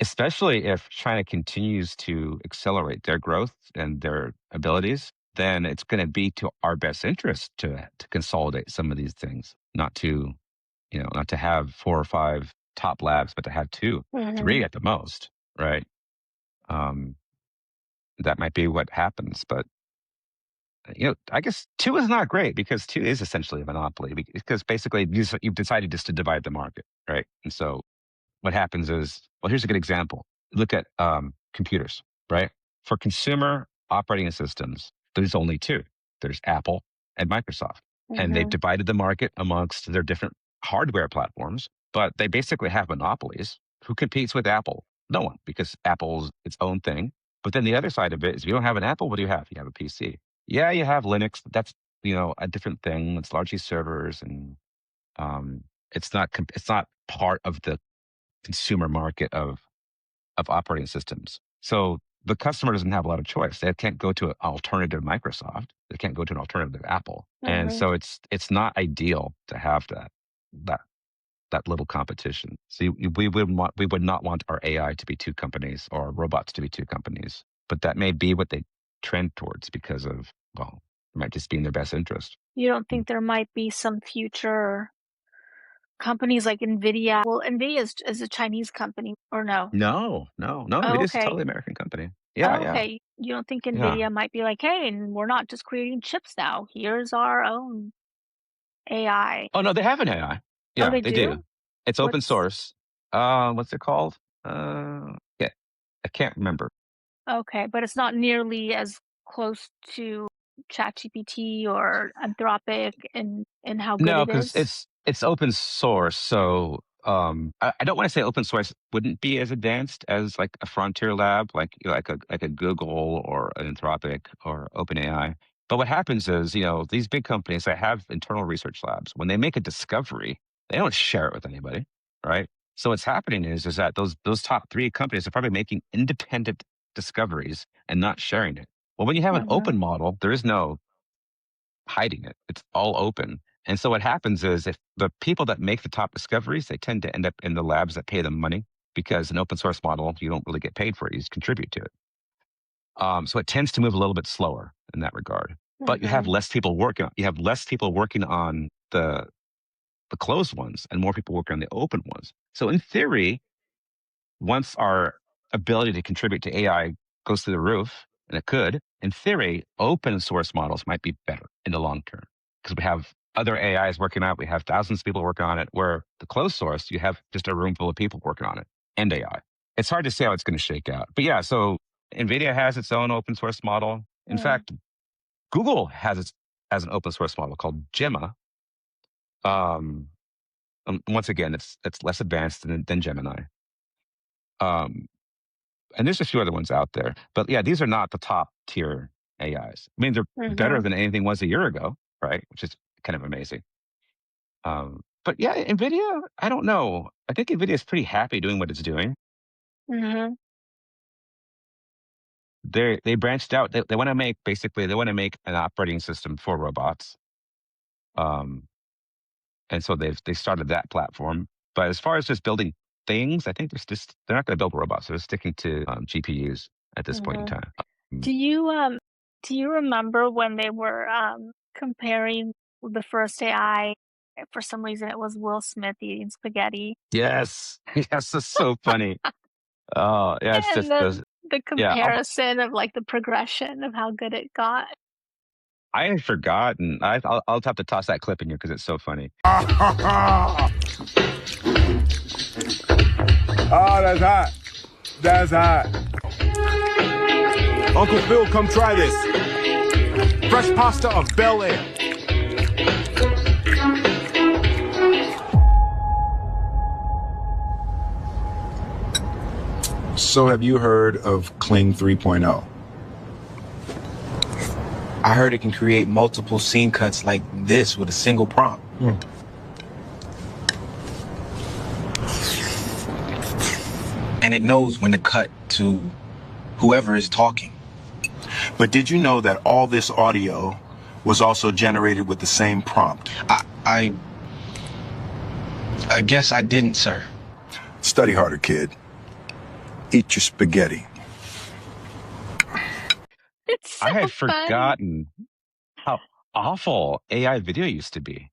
especially if China continues to accelerate their growth and their abilities, then it's going to be to our best interest to consolidate some of these things, not to have 4 or 5 top labs, but to have two, Mhm. three at the most, right? Um, that might be what happens, but I guess two is not great because two is essentially a monopoly because basically you've decided just to divide the market, right? And so what happens is, well, here's a good example. Look at computers, right? For consumer operating systems, there's only two. There's Apple and Microsoft, and they've Mhm. divided the market amongst their different hardware platforms, but they basically have monopolies. Who competes with Apple? No one, because Apple's its own thing. But then the other side of it is if you don't have an Apple, what do you have? You have a PC. Yeah, you have Linux. But that's, a different thing. It's largely servers and it's not part of the consumer market of operating systems. So the customer doesn't have a lot of choice. They can't go to an alternative Microsoft. They can't go to an alternative Apple. And Mhm. so it's not ideal to have that that little competition. See, we would not want our AI to be 2 companies or robots to be 2 companies. But that may be what they trend towards because of, well, it might just be in their best interest. You don't think there might be some future companies like NVIDIA? Well, NVIDIA is a Chinese company, or no? No, no, no. Oh, It is a okay. totally American company. Yeah, Oh, yeah, okay. You don't think yeah. NVIDIA might be like, "Hey, and we're not just creating chips now. Here's our own AI." Oh, no, they have an AI. Oh, Yeah, they they do. do? It's open What's source. What's it called? Yeah, I can't remember. Okay, but it's not nearly as close to ChatGPT or Anthropic in how good No, it because is? it's open source. So I don't want to say open source wouldn't be as advanced as like a frontier lab, like a Google or an Anthropic or OpenAI. But what happens is, these big companies that have internal research labs, when they make a discovery, they don't share it with anybody, right? So what's happening is that those top 3 companies are probably making independent discoveries and not sharing it. Well, when you have an Mhm, open model, there is no hiding it. It's all open. And so what happens is if the people that make the top discoveries, they tend to end up in the labs that pay them money because an open source model, you don't really get paid for it. You just contribute to it. So it tends to move a little bit slower in that regard. But mhm, you have less people working on the closed ones and more people working on the open ones. So in theory, once our ability to contribute to AI goes through the roof, and it could, in theory, open source models might be better in the long term because we have other AIs working on it. We have thousands of people working on it, where the closed source, you have just a room full of people working on it and AI. It's hard to say how it's going to shake out. But yeah, so NVIDIA has its own open source model. In mm, fact, Google has an open source model called Gemma. Um, Once again, it's less advanced than Gemini. Um, and there's a few other ones out there. But yeah, these are not the top tier AIs. I mean, they're better mhm, than anything was a year ago, right? Which is kind of amazing. But yeah, NVIDIA, I don't know. I think NVIDIA is pretty happy doing what it's doing. mhm, They branched out. They want to make an operating system for robots. Um, and so they started that platform. But as far as just building things, I think they're not going to build robots. They're sticking to GPUs at this point in mhm. time. Do you, um do you remember when they were, comparing the first AI? For some reason, it was Will Smith eating spaghetti, Yes, yes, that's so funny. Oh, yeah, it's and just then those. the Yeah, comparison of, like, the progression of how good it got. I had forgotten. I'll have to toss that clip in here because it's so funny. Oh, that's hot. That's hot. Uncle Phil, come try this. Fresh pasta of Bel Air. So have you heard of Kling 3.0? I heard it can create multiple scene cuts like this with a single prompt. And it knows when to cut to whoever is talking. But did you know that all this audio was also generated with the same prompt? I guess I didn't, sir. Study harder, kid. Eat your spaghetti. It's so I had funny. forgotten how awful AI video used to be.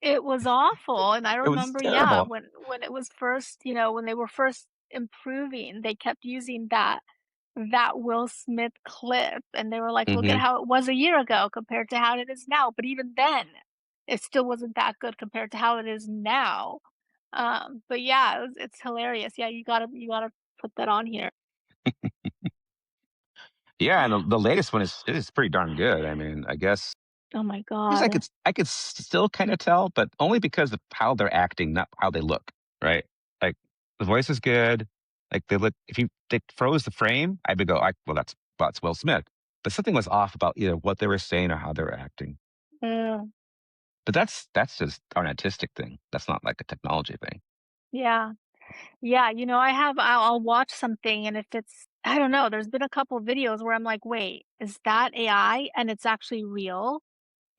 It was awful, and I It was remember, yeah, terrible. when it was first, when they were first improving, they kept using that Will Smith clip, and they were like, "Look at Hmm. how it was a year ago compared to how it is now." But even then, it still wasn't that good compared to how it is now. But yeah, it's hilarious. Yeah, you gotta put that on here. Yeah, and the latest one is pretty darn good. I mean, I guess Oh my because god. I could still kind of tell, but only because of how they're acting, not how they look. Right? Like the voice is good. Like they look. If they froze the frame, I would go, that's Will Smith. But something was off about either what they were saying or how they were acting. Mm, But that's just an artistic thing. That's not like a technology thing. yeah. Yeah, I'll watch something, and if it's I don't know, there's been a couple videos where I'm like, "Wait, is that AI?" And it's actually real.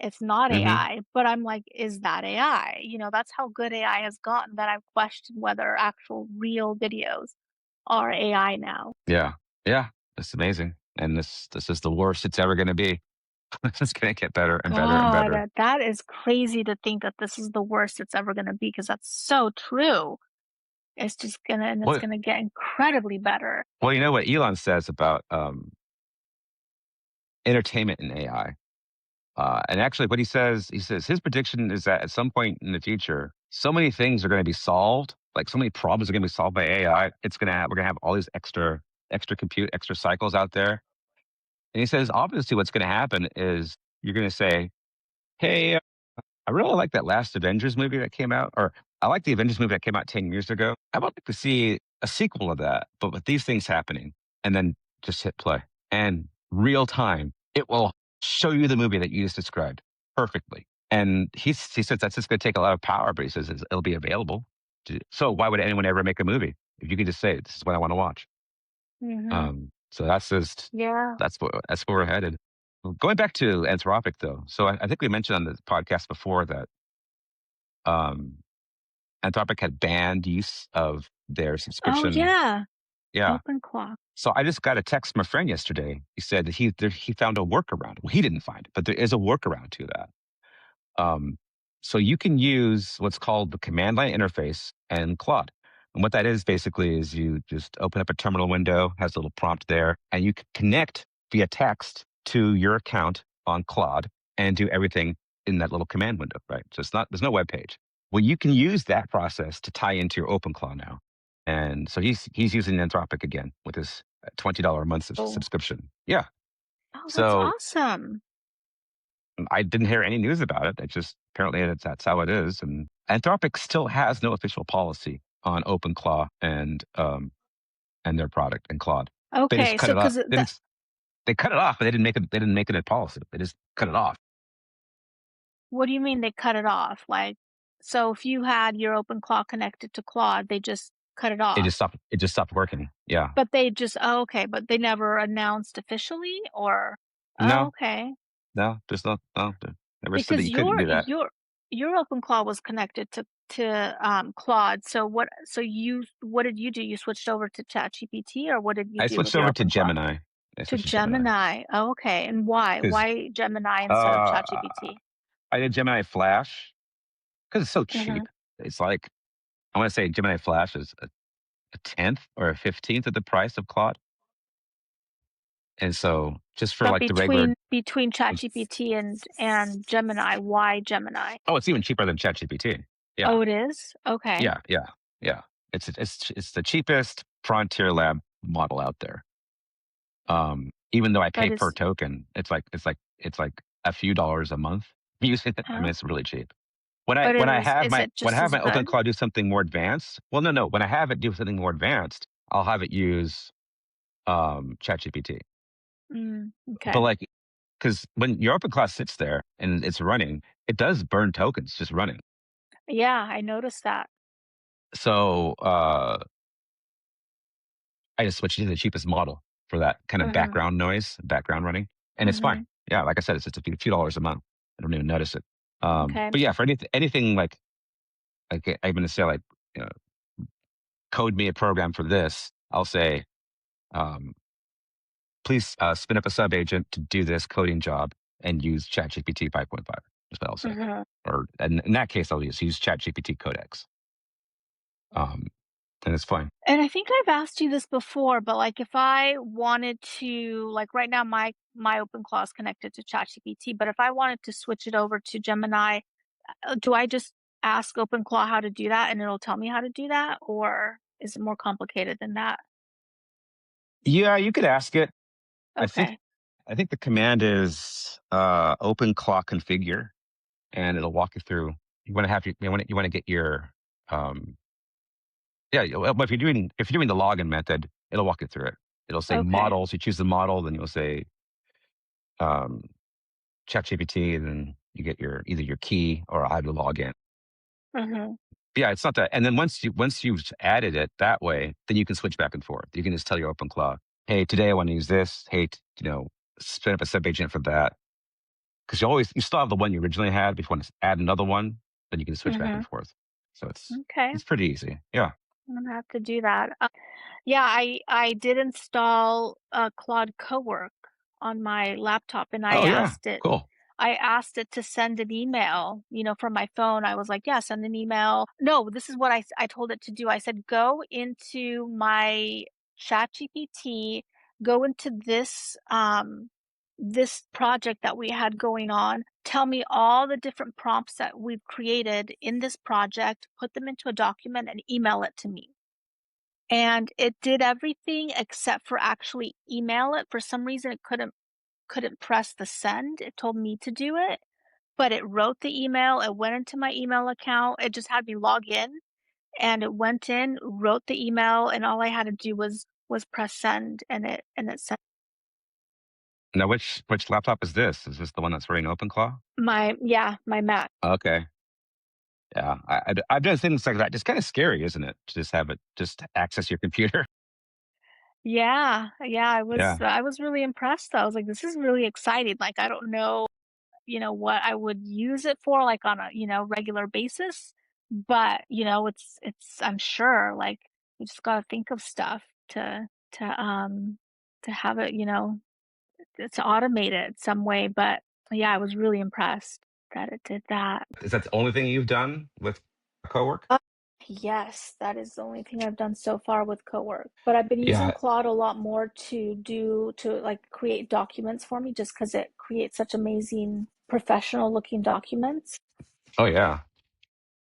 It's not Hmm. AI, but I'm like, "Is that AI?" That's how good AI has gotten that I've questioned whether actual real videos are AI now. Yeah, yeah, it's amazing. And this is the worst it's ever going to be. It's going to get better and better and God, better. that is crazy to think that this is the worst it's ever gonna be, because that's so true. It's Well, gonna get incredibly better. well, you know what Elon says about entertainment in AI. And actually, what he says his prediction is that at some point in the future, so many things are going to be solved, like so many problems are going to be solved by AI. We're going to have all these extra compute, extra cycles out there. And he says, obviously, what's going to happen is you're going to say, "Hey, I really like that last Avengers movie that came out, or I like the Avengers movie that came out 10 years ago. I would like to see a sequel of that, but with these things happening." And then just hit play. And real time, it will show you the movie that you just described perfectly. And he says that's just going to take a lot of power, but he says it'll be available. So why would anyone ever make a movie if you can just say, this is what I want to watch? Mhm. So that's just, Yeah. that's where we're headed. Going back to Anthropic, though. So I think we mentioned on the podcast before that um, Anthropic had banned use of their Oh, subscription. yeah. Yeah. Open clock. So I just got a text from a friend yesterday. He said that he found a workaround. Well, he didn't find it, but there is a workaround to that. Um, so you can use what's called the command line interface and Claude. And what that is basically is you just open up a terminal window, has a little prompt there, and you can connect via text to your account on Claude and do everything in that little command window, right? So there's no web page. Well, you can use that process to tie into your OpenClaw now. And so he's using Anthropic again with his $20 a month Oh. subscription. Yeah. Oh, that's So awesome. I didn't hear any news about it. It's just apparently that's how it is. And Anthropic still has no official policy on OpenClaw and their product and Claude. They just Okay, cut so it off. 'cause that They cut it off, but they didn't make it a policy. They just cut it off. what do you mean they cut it off? Like, so if you had your open Claw connected to Claude, they just cut it off? It just stopped working. Yeah. But they just oh, okay, but they never announced officially, or oh, No, okay. no, there's no, they never said that Because you couldn't your do that. your open Claw was connected to Claude, so what did you do? You switched over to ChatGPT, or what did you I do with switched your over to open Claw? Gemini. I To switched to Gemini Gemini. Oh, okay, and why? because Why Gemini instead of uh, ChatGPT? I did Gemini Flash because it's so Mhm. cheap. It's like I want to say Gemini Flash is a tenth or a 15th of the price of Claude. And so just for But like the regular, between ChatGPT and Gemini, why Gemini? oh, it's even cheaper than ChatGPT. Yeah, Oh, it is? Okay. yeah. It's the cheapest frontier lab model out there. Even though I But pay per is token, it's like a few dollars a month using it. I mean, huh? it's really cheap. But it is When I it have just my as open good? Claude do something more advanced, well, no. When I have it do something more advanced, I'll have it use ChatGPT. But Okay. like, because when your open class sits there and it's running, it does burn tokens just running. Yeah, I noticed that. So I just switched to the cheapest model for that kind of Mhm. background noise, background running, and it's fine. Mhm. Yeah, like I said, it's just a few dollars a month. I don't even notice it. Okay. But yeah, for anything like I'm going to say like, you know, code me a program for this. I'll say, um, please spin up a sub agent to do this coding job and use ChatGPT 5.5. Is what I'll say. Mhm. Or in that case, I'll use ChatGPT Codex, um, and it's fine. And I think I've asked you this before, but, like, if I wanted to like, right now, my OpenClaw is connected to ChatGPT, but if I wanted to switch it over to Gemini, do I just ask OpenClaw how to do that, and it'll tell me how to do that, or is it more complicated than that? Yeah, you could ask it. I think Okay. I think the command is open claw configure, and it'll walk you through. You want to have you want to get your yeah. Well, if you're doing the login method, it'll walk you through it. It'll say Okay. models. You choose the model, then you'll say um, ChatGPT, and then you get your either your key or how to log in. Mhm. Yeah, it's not that. And then once you've added it that way, then you can switch back and forth. You can just tell your OpenClaw, hey, today I want to use this. Hey, spin up a sub agent for that. Because you still have the one you originally had. But if you want to add another one, then you can switch back and Mhm. forth. So Okay. it's pretty easy. Yeah. I'm gonna have to do that. Yeah, I did install, Claude Cowork on my laptop, and Oh yeah. Cool. I asked it to send an email, from my phone. I was like, "Yeah, send an email." No, this is what I told it to do. I said, "Go into my ChatGPT, go into this project that we had going on. Tell me all the different prompts that we've created in this project, put them into a document and email it to me." And it did everything except for actually email it. For some reason, it couldn't press the send. It told me to do it, but it wrote the email. It went into my email account. It just had me log in, and it went in, wrote the email, and all I had to do was press send, and it sent Now, which laptop is this? Is this the one that's running OpenClaw? my Mac. Okay. Yeah, I've done things like that. It's kind of scary, isn't it? To just have it just access your computer. Yeah, yeah, Yeah. I was really impressed. I was like, "This is really exciting." Like, I don't know, what I would use it for, like, on a, regular basis, but, it's I'm sure, like, you just gotta think of stuff to have it, to automate it some way, but, yeah, I was really impressed that it did that. Is that the only thing you've done with Cowork? Uh, yes, that is the only thing I've done so far with Cowork, but I've been using Yeah. Claude a lot more like, create documents for me just because it creates such amazing professional looking documents. Oh yeah.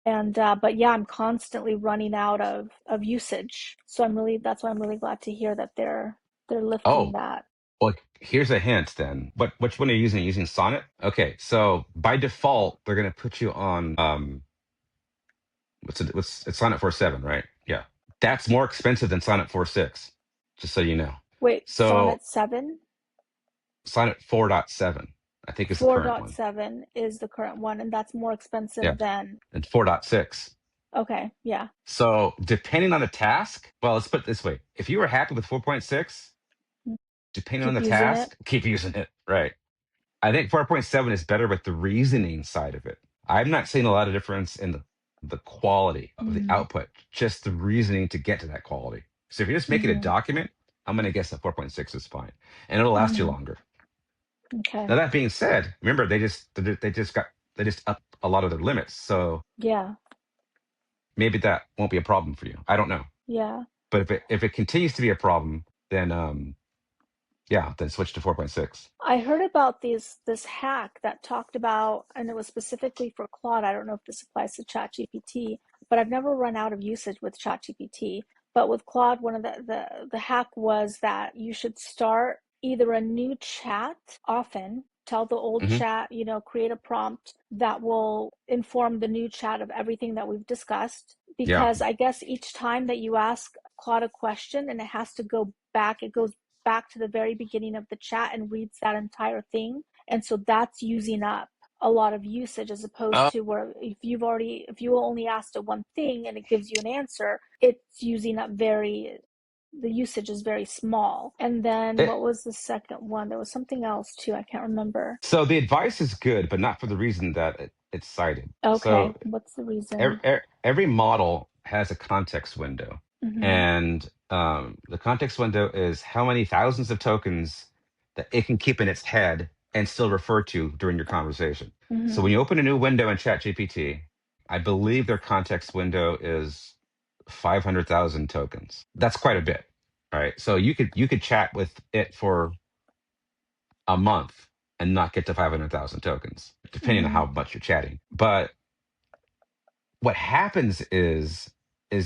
And, but yeah, I'm constantly running out of usage. So that's why I'm really glad to hear that they're lifting Oh, that. well, here's a hint then. Which one are you using? Using Sonnet? Okay, so by default, they're gonna put you on it's Sonnet 4.7, right? Yeah. That's more expensive than Sonnet 4.6, just so you know. Wait, So Sonnet 7? Sonnet 4.7, I think is the current one. 4.7 is the current one, and that's more Yeah. expensive than And 4.6. okay, yeah. So depending on the task, well, let's put it this way. If you were happy with 4.6, depending on Keep the using it. task, keep using it. Right. I think 4.7 is better with the reasoning side of it. I'm not seeing a lot of difference in the quality of the Mm, output, just the reasoning to get to that quality. So if you're just making a mhm, document, I'm going to guess that 4.6 is fine, and it'll last you mhm. longer. Okay. Now that being said, remember they just up a lot of their limits, so Yeah, maybe that won't be a problem for you. I don't know, yeah. but if it continues to be a problem, then yeah, then switch to 4.6. I heard about this hack that talked about, and it was specifically for Claude. I don't know if this applies to ChatGPT, but I've never run out of usage with ChatGPT. But with Claude, one of the hack was that you should start either a new chat often, tell the old Hmm. chat, create a prompt that will inform the new chat of everything that we've discussed. Yeah. Because I guess each time that you ask Claude a question and it has to go back. It goes back to the very beginning of the chat and reads that entire thing. And so that's using up a lot of usage, as opposed to where if you only asked it one thing and it gives you an answer, it's using up the usage is very small. And then It, what was the second one? There was something else too. I can't remember. so the advice is good, but not for the reason that it's cited. Okay. So What's the every, reason? every model has a context window, Mm-hmm. and the context window is how many thousands of tokens that it can keep in its head and still refer to during your conversation. So Mm-hmm. when you open a new window in ChatGPT, I believe their context window is 500,000 tokens. That's quite a bit, right? So you could chat with it for a month and not get to 500,000 tokens, depending on Mm-hmm. how much you're chatting. But what happens is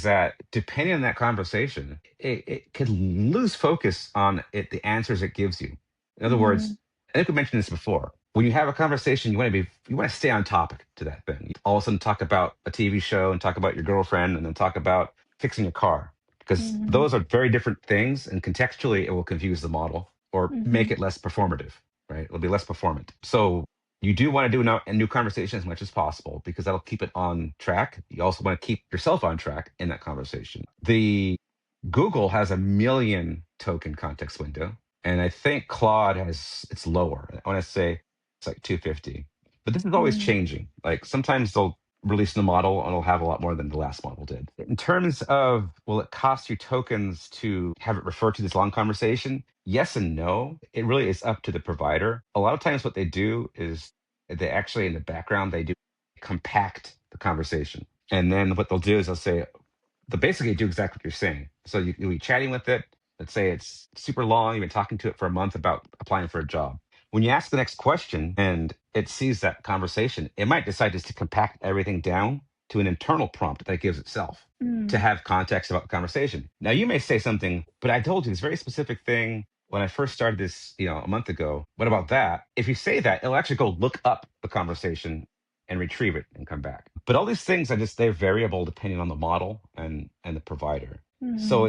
that depending on that conversation, it could lose focus on the answers it gives you. In other Mm-hmm. words, I think we mentioned this before. When you have a conversation, you want to stay on topic to that thing. All of a sudden, talk about a TV show and talk about your girlfriend, and then talk about fixing a car, because Mm-hmm. those are very different things, and contextually, it will confuse the model or Mm-hmm. make it less performative. Right? It'll be less performant. So you do want to do a new conversation as much as possible, because that'll keep it on track. You also want to keep yourself on track in that conversation. The Google has a million token context window, and I think Claude it's lower. I want to say it's like 250. But this is always Mm-hmm. changing. Like sometimes they'll release the model and it'll have a lot more than the last model did. In terms of will it cost you tokens to have it refer to this long conversation? Yes and no. It really is up to the provider. A lot of times what they do is they actually in the background they do compact the conversation. And then what they'll do is they'll basically do exactly what you're saying. So you'll be chatting with it. Let's say it's super long. You've been talking to it for a month about applying for a job. When you ask the next question and it sees that conversation, it might decide just to compact everything down to an internal prompt that it gives itself to have context about the conversation. Now you may say something, but I told you this very specific thing when I first started this, a month ago. What about that? If you say that, it'll actually go look up the conversation and retrieve it and come back. But all these things are just they're variable depending on the model and the provider. So Mm-hmm.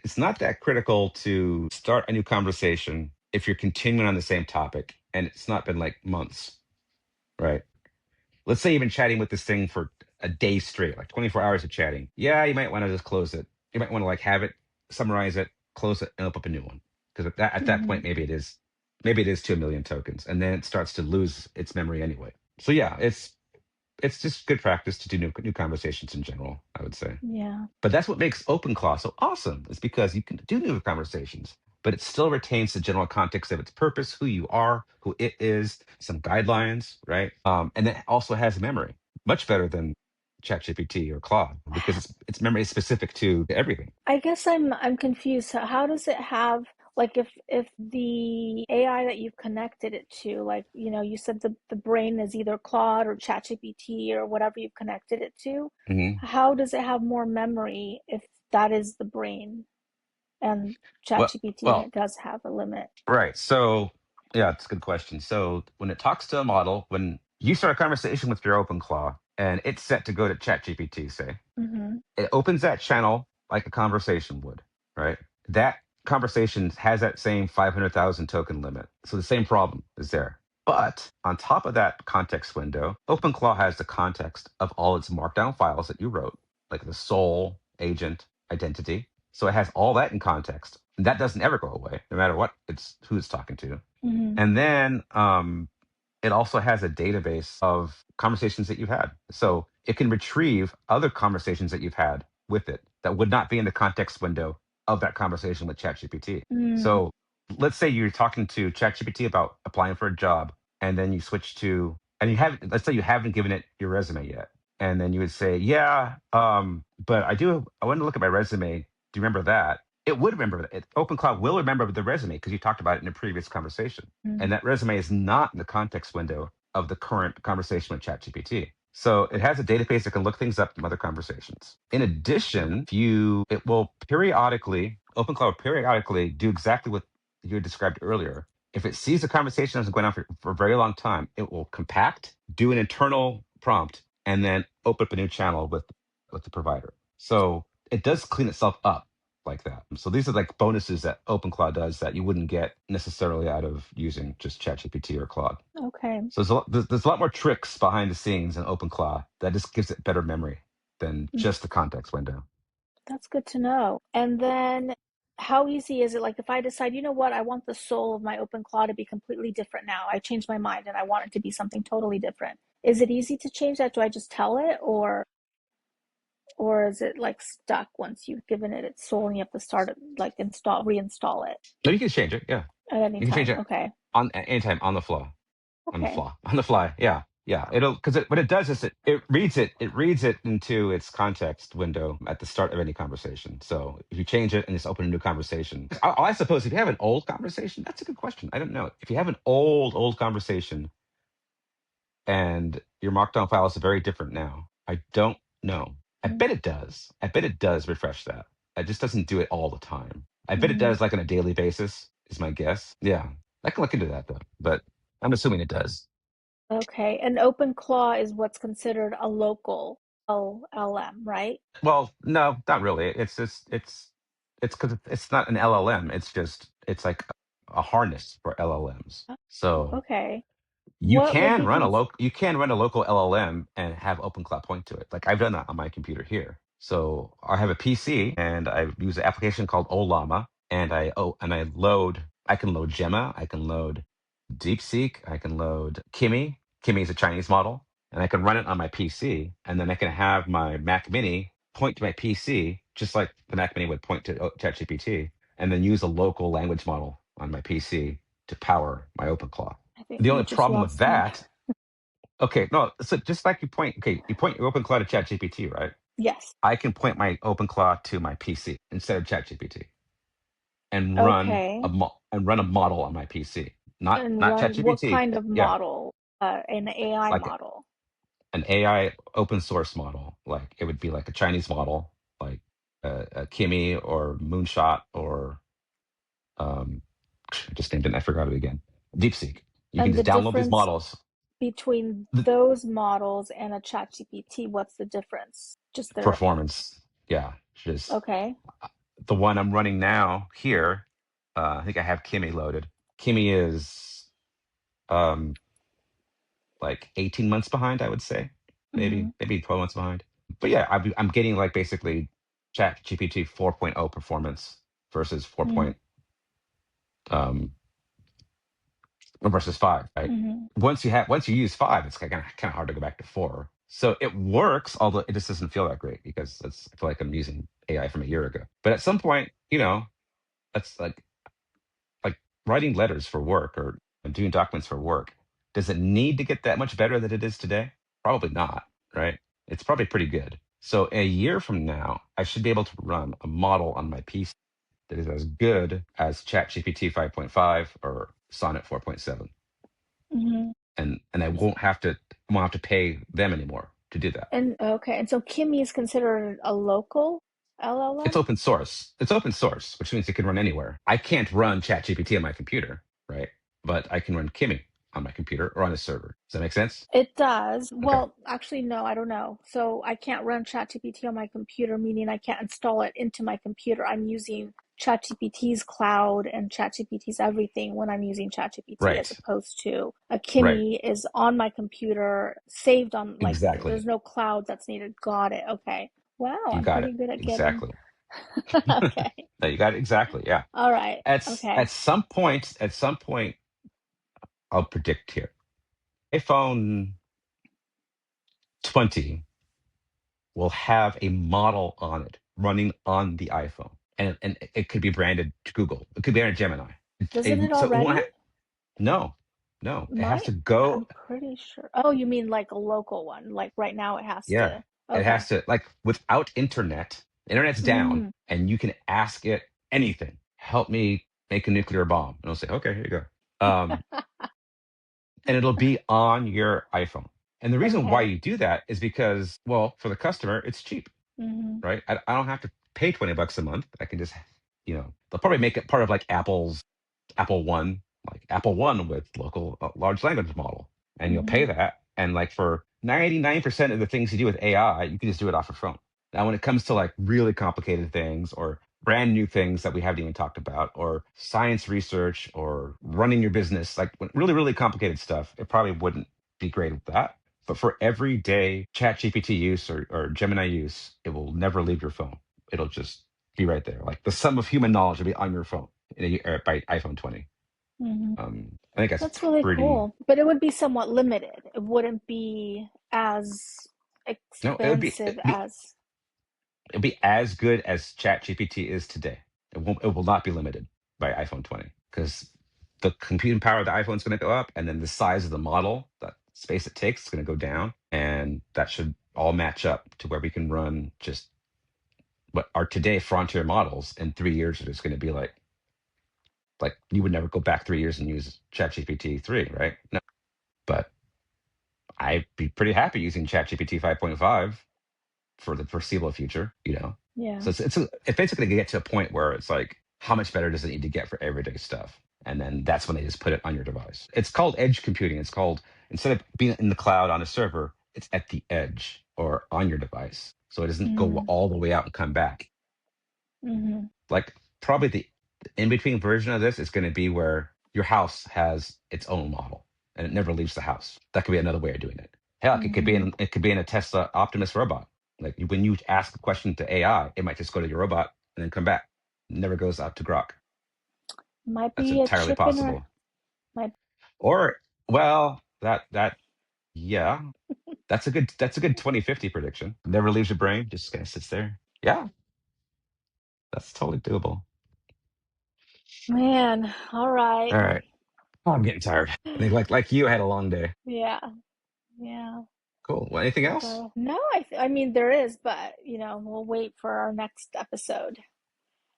it's not that critical to start a new conversation if you're continuing on the same topic and it's not been like months, right? Let's say you've been chatting with this thing for a day straight, like 24 hours of chatting. Yeah, you might want to just close it. You might want to like have it, summarize it, close it, and open up a new one. Because at that Mm-hmm. point, maybe it is 2 million tokens, and then it starts to lose its memory anyway. So yeah, it's just good practice to do new conversations in general, I would say. Yeah. But that's what makes OpenClaw so awesome, is because you can do new conversations, but it still retains the general context of its purpose, who you are, who it is, some guidelines, right? And it also has memory, much better than ChatGPT or Claude, because its memory is specific to everything. I guess I'm confused. How does it have, like, if the AI that you've connected it to, like, you said the brain is either Claude or ChatGPT or whatever you've connected it to, Hmm. how does it have more memory if that is the brain and Well, ChatGPT well, does have a limit? right. So, yeah, it's a good question. So, when it talks to a model, when you start a conversation with your OpenClaw and it's set to go to ChatGPT, say, Mm-hmm. it opens that channel like a conversation would, right? That conversation has that same 500,000 token limit. So the same problem is there. But on top of that context window, OpenClaw has the context of all its markdown files that you wrote, like the soul, agent, identity. So it has all that in context. And that doesn't ever go away, no matter who it's talking to. Mm-hmm. And then it also has a database of conversations that you've had. So it can retrieve other conversations that you've had with it that would not be in the context window of that conversation with ChatGPT. Mm-hmm. So let's say you're talking to ChatGPT about applying for a job, and then you switch to, and let's say you haven't given it your resume yet. And then you would say, yeah, but I want to look at my resume. Do you remember that? It would remember that. OpenCloud will remember the resume because you talked about it in a previous conversation. And that resume is not in the context window of the current conversation with ChatGPT. So it has a database that can look things up from other conversations. In addition, it will periodically, OpenCloud will periodically do exactly what you had described earlier. If it sees a conversation that's going on for a very long time, it will compact, do an internal prompt, and then open up a new channel with the provider. So it does clean itself up. like that. So these are like bonuses that OpenClaw does that you wouldn't get necessarily out of using just ChatGPT or Claude. Okay. So there's a lot more tricks behind the scenes in OpenClaw that just gives it better memory than just the context window. That's good to know. And then how easy is it? Like if I decide, you know what, I want the soul of my open claw to be completely different now. I changed my mind and I want it to be something totally different. Is it easy to change that? Do I just tell it or is it like stuck once you've given it its soul and you have to start it, like reinstall it No, you can change it. Yeah, at any you can change time? it Okay. on anytime on the fly. Okay. On the fly. Yeah, yeah. It'll because what it does is it reads it into its context window at the start of any conversation. So if you change it and just open a new conversation, I suppose if you have an old conversation, that's a good question. I don't know if you have an old conversation and your markdown file is very different now. I don't know. I bet it does. I bet it does refresh that. It just doesn't do it all the time. I bet it Mm-hmm. does like on a daily basis, is my guess. Yeah. I can look into that though, but I'm assuming it does. Okay. And open claw is what's considered a local LLM, right? Well, no, not really. It's just it's because it's not an LLM. It's like a harness for LLMs. Oh, So okay. What would be you can run a local LLM and have OpenClaw point to it. Like I've done that on my computer here. So I have a PC and I use an application called Olama and I can load Gemma, I can load DeepSeek, I can load Kimi. Kimi is a Chinese model, and I can run it on my PC, and then I can have my Mac Mini point to my PC, just like the Mac Mini would point to ChatGPT, and then use a local language model on my PC to power my OpenClaw. I think The you only just problem with lost me. that, okay, no, so just like you point your OpenClaw to ChatGPT, right? Yes. I can point my OpenClaw to my PC instead of ChatGPT and Okay. run a model on my PC, And not run what ChatGPT. kind of Yeah, model? An AI like model. an AI open source model. Like it would be like a Chinese model, like a Kimi or Moonshot or um, I just named it. I forgot it again. DeepSeek. You can And the just download these difference models. between The those models and a ChatGPT, what's the difference? Just their performance, yeah, just okay. the one I'm running now here. I think I have Kimi loaded. Kimi is um, like 18 months behind, I would say, Mm-hmm. maybe 12 months behind. But yeah, I'm getting like basically Chat GPT 4.0 performance versus 4. Um, versus 5, right? Mm-hmm. Once you use 5, it's kind of hard to go back to 4. So it works, although it just doesn't feel that great because I feel like I'm using AI from a year ago. But at some point, that's like writing letters for work or doing documents for work. Does it need to get that much better than it is today? Probably not, right? It's probably pretty good. So a year from now, I should be able to run a model on my PC that is as good as ChatGPT 5.5 or Sonnet 4.7. Mm-hmm. And I won't have to pay them anymore to do that. And okay, and so Kimi is considered a local It's LLM? open source. It's open source, which means it can run anywhere. I can't run ChatGPT on my computer, right? But I can run Kimi on my computer or on a server. Does that make sense? It does. Okay. Well, actually, no, I don't know. So I can't run ChatGPT on my computer, meaning I can't install it into my computer. I'm using ChatGPT's cloud and ChatGPT's everything when I'm using ChatGPT, as Right. opposed to a Right. Kimi is on my computer, saved on, like, Exactly. there's no cloud that's needed. Got it. Okay. Wow, You I'm got pretty it. good at getting. Exactly. Okay. No, you got it exactly. Yeah. All right. Okay. At some point, I'll predict here. iPhone 20 will have a model on it running on the iPhone. And it could be branded to Google. It could be on Gemini. Doesn't it So it won't already? no, no. It has My, to go. I'm pretty sure. Oh, you mean like a local one? Like right now it has Yeah. to. It Okay. has to, like, without internet, internet's down, Mm. and you can ask it anything. Help me make a nuclear bomb. And it'll say, okay, here you go. And it'll be on your iPhone. And the reason why Okay. you do that is because, well, for the customer, it's cheap, Hmm. right? I don't have to pay $20 a month. I can just, they'll probably make it part of like Apple One, like Apple One with local large language model, and you'll Hmm. pay that. And like for 99% of the things you do with AI, you can just do it off your phone. Now, when it comes to like really complicated things or brand new things that we haven't even talked about, or science research, or running your business, like really, really complicated stuff, it probably wouldn't be great with that. But for everyday ChatGPT use or Gemini use, it will never leave your phone. It'll just be right there. Like the sum of human knowledge will be on your phone by iPhone 20. Hmm. I think that's That's really pretty. cool. But it would be somewhat limited. It wouldn't be as No, expansive as. it'll be as good as ChatGPT is today. It will not be limited by iPhone 20 because the computing power of the iPhone is going to go up, and then the size of the model, that space it takes, is going to go down, and that should all match up to where we can run just what are today frontier models. In 3 years, it's going to be like you would never go back 3 years and use ChatGPT 3, right? No, but I'd be pretty happy using ChatGPT 5.5 for the foreseeable future, you know. Yeah. So it's basically gonna get to a point where it's like, how much better does it need to get for everyday stuff? And then that's when they just put it on your device. It's called edge computing. It's called, instead of being in the cloud on a server, it's at the edge or on your device. So it doesn't go Mm. all the way out and come back. Hmm. Like probably the in between version of this is going to be where your house has its own model and it never leaves the house. That could be another way of doing it. Heck, Hmm. it could be in a Tesla Optimus robot. Like when you ask a question to AI, it might just go to your robot and then come back. It never goes out to Grok. Might That's be a entirely chip in her. possible. Might. Or well, that yeah, that's a good 2050 prediction. Never leaves your brain, just kind of sits there. Yeah, that's totally doable. Man, all right. All right. Oh, I'm getting tired. I think like you, I had a long day. Yeah, yeah. Cool. Well, anything I else? gotta. No, I mean there is, but we'll wait for our next episode.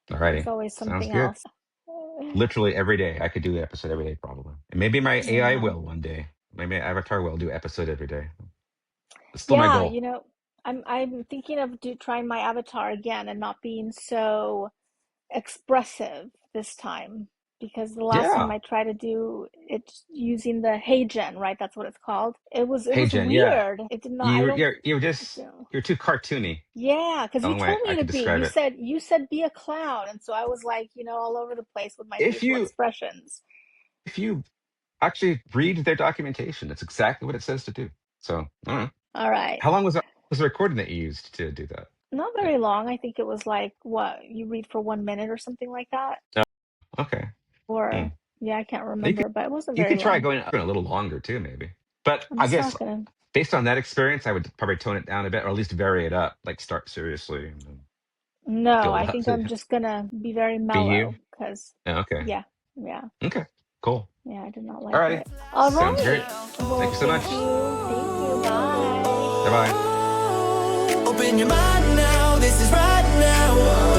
There's Alrighty. always Sounds something good. else. Literally every day. I could do the episode every day probably. And maybe my AI Yeah. will one day. Maybe my avatar will do episode every day. It's still my Yeah, goal. I'm thinking of trying my avatar again and not being so expressive this time because the last time Yeah. I tried to do it using the Hey Gen, right? That's what it's called. It Hey was Jen, yeah. weird. It did not. I don't. You're You just know, you're too cartoony. yeah, because The you only way told I me to could be. describe it. You said be a clown, and so I was like, all over the place with my If facial you expressions. if you actually read their documentation, that's exactly what it says to do. So I don't know. All right. How long was the recording that you used to do that? Not very long. I think it was like what you read for 1 minute or something like that. Oh, okay. Hmm. Or yeah, I can't You could remember, but it wasn't you very could try long. going a little longer too, maybe. But I'm I just guess not gonna. based on that experience, I would probably tone it down a bit, or at least vary it up. Like start seriously and then No, build I up think I'm to just gonna be very be you. mellow because, Yeah, okay. yeah, yeah, Okay. Cool. yeah, I did not like Alrighty. it. All Sounds great. right. Thank Well, you so much. thank you, bye. Bye bye. Open your mind now, this is right now.